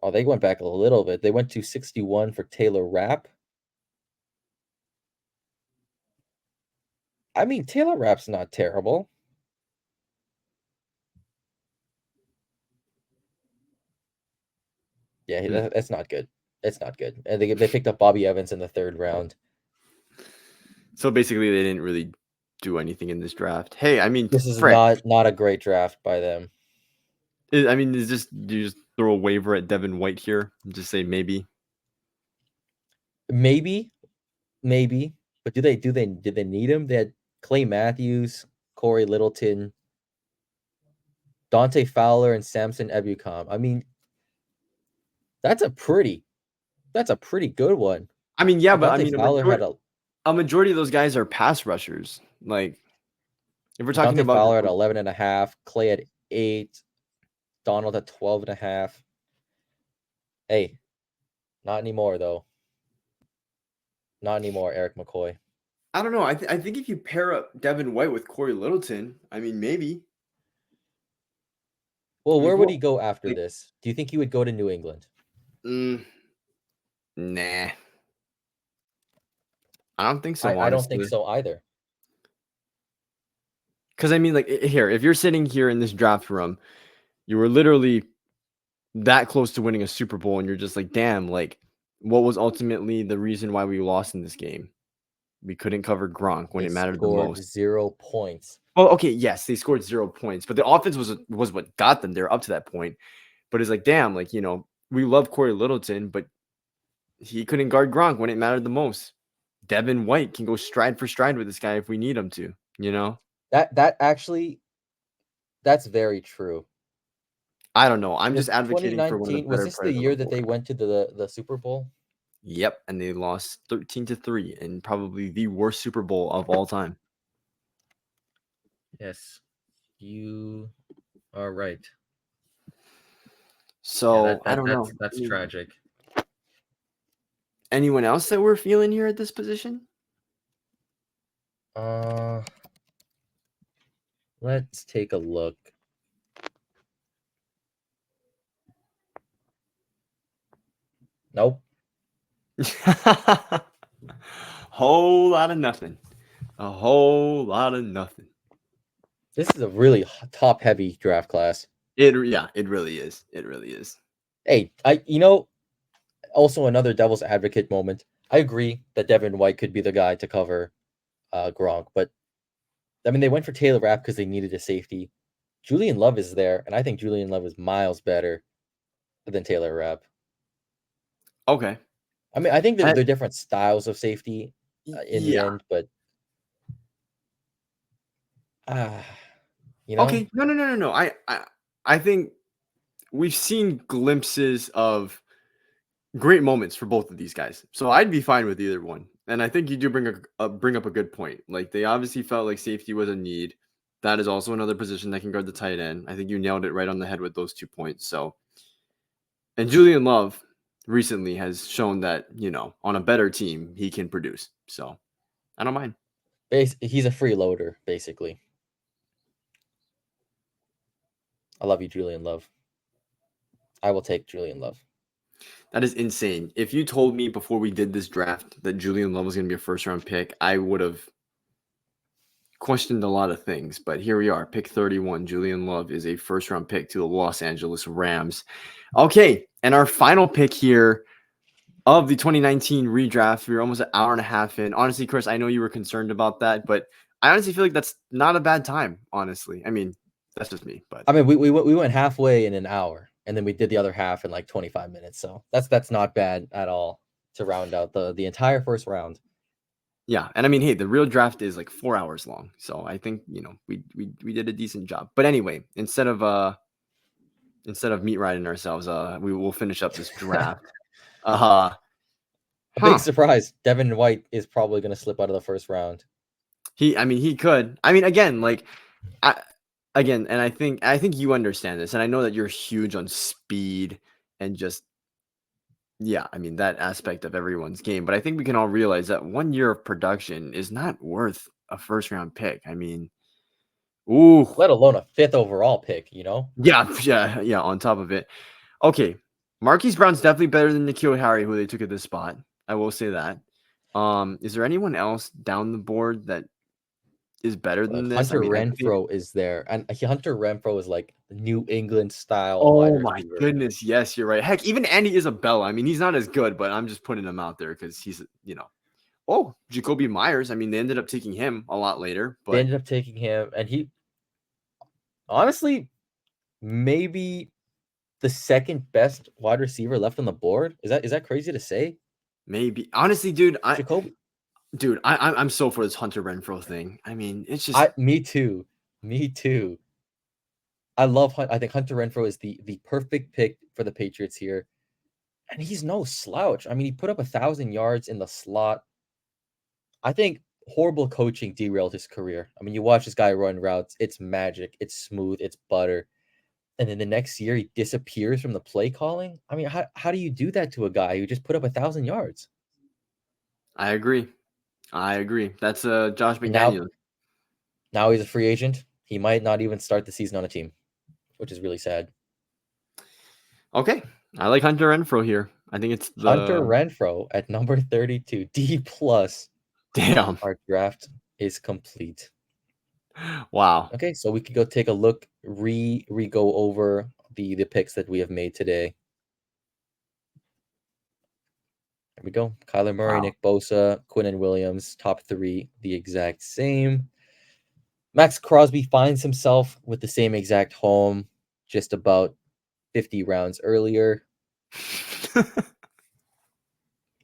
Oh, they went back a little bit. They went to 61 for Taylor Rapp. I mean, Taylor Rapp's not terrible. Yeah, Hmm. that's not good. It's not good. And they picked up Bobby Evans in the 3rd round. So basically, they didn't really do anything in this draft. Hey, I mean, This is Fred. not a great draft by them. I mean, is just you just throw a waiver at Devin White here and just say maybe. Maybe, but did they need him? They had Clay Matthews, Corey Littleton, Dante Fowler, and Samson Ebukam. I mean, that's a pretty good one. I mean, yeah, but I Dante mean, Fowler had a majority of those guys are pass rushers. Like, if we're talking Dante about Fowler at 11 and a half, Clay at 8, Donald at 12 and a half. Hey, not anymore though. Not anymore, Eric McCoy. I don't know. I think if you pair up Devin White with Corey Littleton, I mean, maybe. Well, I mean, where would he who? go after Like, this? Do you think he would go to New England? nah, I don't think so. I don't think Honestly, so either. because I mean, like here, if you're sitting here in this draft room, you were literally that close to winning a Super Bowl, and you're just like, damn, like, what was ultimately the reason why we lost in this game? We couldn't cover Gronk when They it mattered the scored most. 0 points. Well, okay, yes, they scored 0 points, but the offense was what got them there up to that point. But it's like, damn, like, we love Corey Littleton, but he couldn't guard Gronk when it mattered the most. Devin White can go stride for stride with this guy if we need him to, That actually, that's very true. I don't know. I'm Because just advocating for one of the 2019, was better this the players on the year that board. they went to the Super Bowl? Yep, and they lost 13-3 in probably the worst Super Bowl of all time. Yes, you are right. So I don't know. That's tragic. Anyone else that we're feeling here at this position? Let's take a look. Nope. Whole lot of nothing. A whole lot of nothing. This is a really top-heavy draft class. It really is. It really is. Hey, also another devil's advocate moment. I agree that Devin White could be the guy to cover Gronk, but I mean, they went for Taylor Rapp because they needed a safety. Julian Love is there, and I think Julian Love is miles better than Taylor Rapp. Okay. I mean, I think they're different styles of safety in the end, but Okay. No. I think we've seen glimpses of great moments for both of these guys. So I'd be fine with either one. And I think you do bring up a good point. Like they obviously felt like safety was a need. That is also another position that can guard the tight end. I think you nailed it right on the head with those 2 points. So, and Julian Love recently has shown that, on a better team, he can produce. So I don't mind. he's a freeloader, basically. I love you, Julian Love. I will take Julian Love. That is insane. If you told me before we did this draft that Julian Love was going to be a first round pick, I would have questioned a lot of things. But here we are, pick 31. Julian Love is a first round pick to the Los Angeles Rams. Okay, and our final pick here of the 2019 redraft. We're almost an hour and a half in. Honestly, Chris, I know you were concerned about that, but I honestly feel like that's not a bad time, honestly. I mean, that's just me, but I mean, we went halfway in an hour, and then we did the other half in like 25 minutes. So that's not bad at all to round out the entire first round. yeah. And I mean, hey, the real draft is like 4 hours long. So I think, we did a decent job. But anyway, instead of meat riding ourselves, we will finish up this draft. A big surprise. Devin White is probably going to slip out of the first round. He could. I mean, again, and I think you understand this, and I know that you're huge on speed and just, yeah, I mean, that aspect of everyone's game. But I think we can all realize that 1 year of production is not worth a first round pick. I mean, ooh, Let alone a 5th overall pick, you know? yeah. On top of it, okay, Marquise Brown's definitely better than N'Keal Harry, who they took at this spot. I will say that. Is there anyone else down the board that is better than this? Hunter I mean, Renfrow is there, and Hunter Renfrow is like New England style wide oh my receiver. goodness, yes, you're right. Heck, even Andy Isabella. I mean, he's not as good, but I'm just putting him out there because he's, oh, Jacoby Myers. I mean, they ended up taking him a lot later, They but ended up taking him, and he honestly maybe the second best wide receiver left on the board. Is that crazy to say? maybe honestly, dude, Jacoby. I'm so for this Hunter Renfrow thing. I mean, it's just Me too. I think Hunter Renfrow is the perfect pick for the Patriots here. And he's no slouch. I mean, he put up 1,000 yards in the slot. I think horrible coaching derailed his career. I mean, you watch this guy run routes, it's magic, it's smooth, it's butter. And then the next year he disappears from the play calling. I mean, how do you do that to a guy who just put up 1,000 yards? I agree. That's Josh And McDaniels. now he's a free agent. He might not even start the season on a team, which is really sad. Okay, I like Hunter Renfrow here. I think it's Hunter Renfrow at number 32, D+. Damn. Our draft is complete. Wow. Okay, so we could go take a look, go over the picks that we have made today. There we go. Kyler Murray, Wow. Nick Bosa, Quinnen Williams, top 3, the exact same. Max Crosby finds himself with the same exact home just about 50 rounds earlier.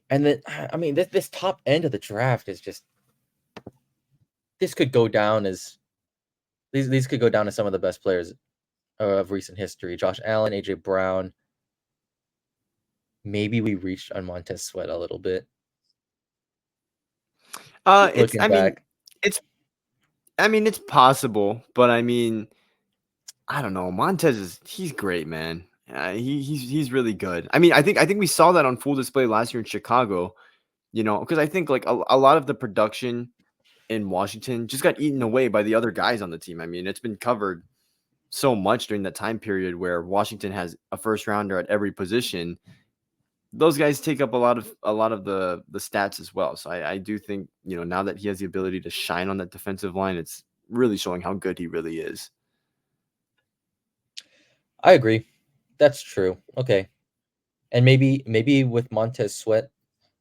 And then, I mean, this top end of the draft is just, this could go down as, these could go down as some of the best players of recent history. Josh Allen, AJ Brown. Maybe we reached on Montez Sweat a little bit. It's possible, but I mean, I don't know. Montez he's great, man. He's really good. I mean, I think we saw that on full display last year in Chicago, because I think like a lot of the production in Washington just got eaten away by the other guys on the team. I mean, it's been covered so much during that time period where Washington has a first rounder at every position. Those guys take up a lot of the stats as well. So I do think, now that he has the ability to shine on that defensive line, it's really showing how good he really is. I agree. That's true. Okay. And maybe with Montez Sweat,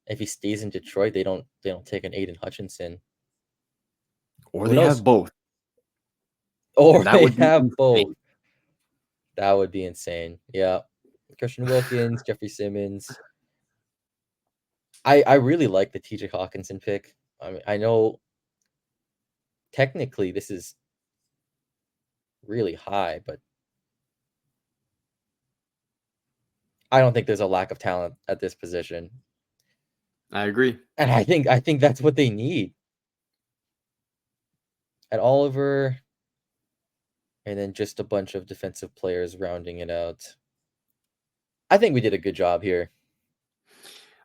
if he stays in Detroit, they don't take an Aiden Hutchinson. Or they have both. Or they have both. That would be insane. Yeah. Christian Wilkins, Jeffrey Simmons. I really like the TJ Hawkinson pick. I mean, I know technically this is really high, but I don't think there's a lack of talent at this position. I agree. And I think that's what they need. At Oliver, and then just a bunch of defensive players rounding it out. I think we did a good job here.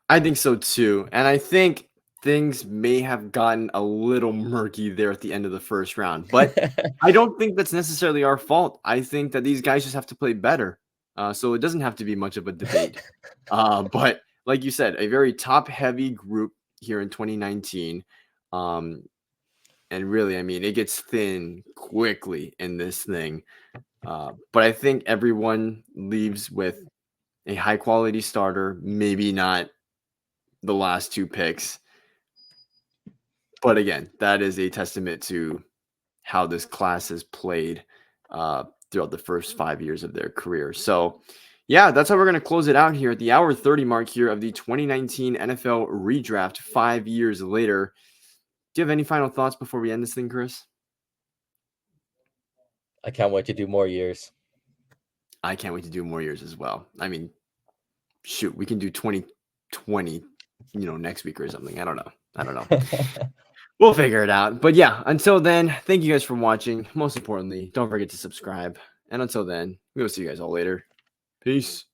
I think so too. And I think things may have gotten a little murky there at the end of the first round. But I don't think that's necessarily our fault. I think that these guys just have to play better. So it doesn't have to be much of a debate. But like you said, a very top-heavy group here in 2019. And really, I mean, it gets thin quickly in this thing. But I think everyone leaves with a high-quality starter, maybe not the last two picks. But again, that is a testament to how this class has played throughout the first 5 years of their career. So, yeah, that's how we're going to close it out here at the hour 30 mark here of the 2019 NFL redraft 5 years later. Do you have any final thoughts before we end this thing, Chris? I can't wait to do more years. I can't wait to do more years as well. I mean, shoot, we can do 2020, next week or something. I don't know. We'll figure it out. But yeah, until then, thank you guys for watching. Most importantly, don't forget to subscribe. And until then, we will see you guys all later. Peace.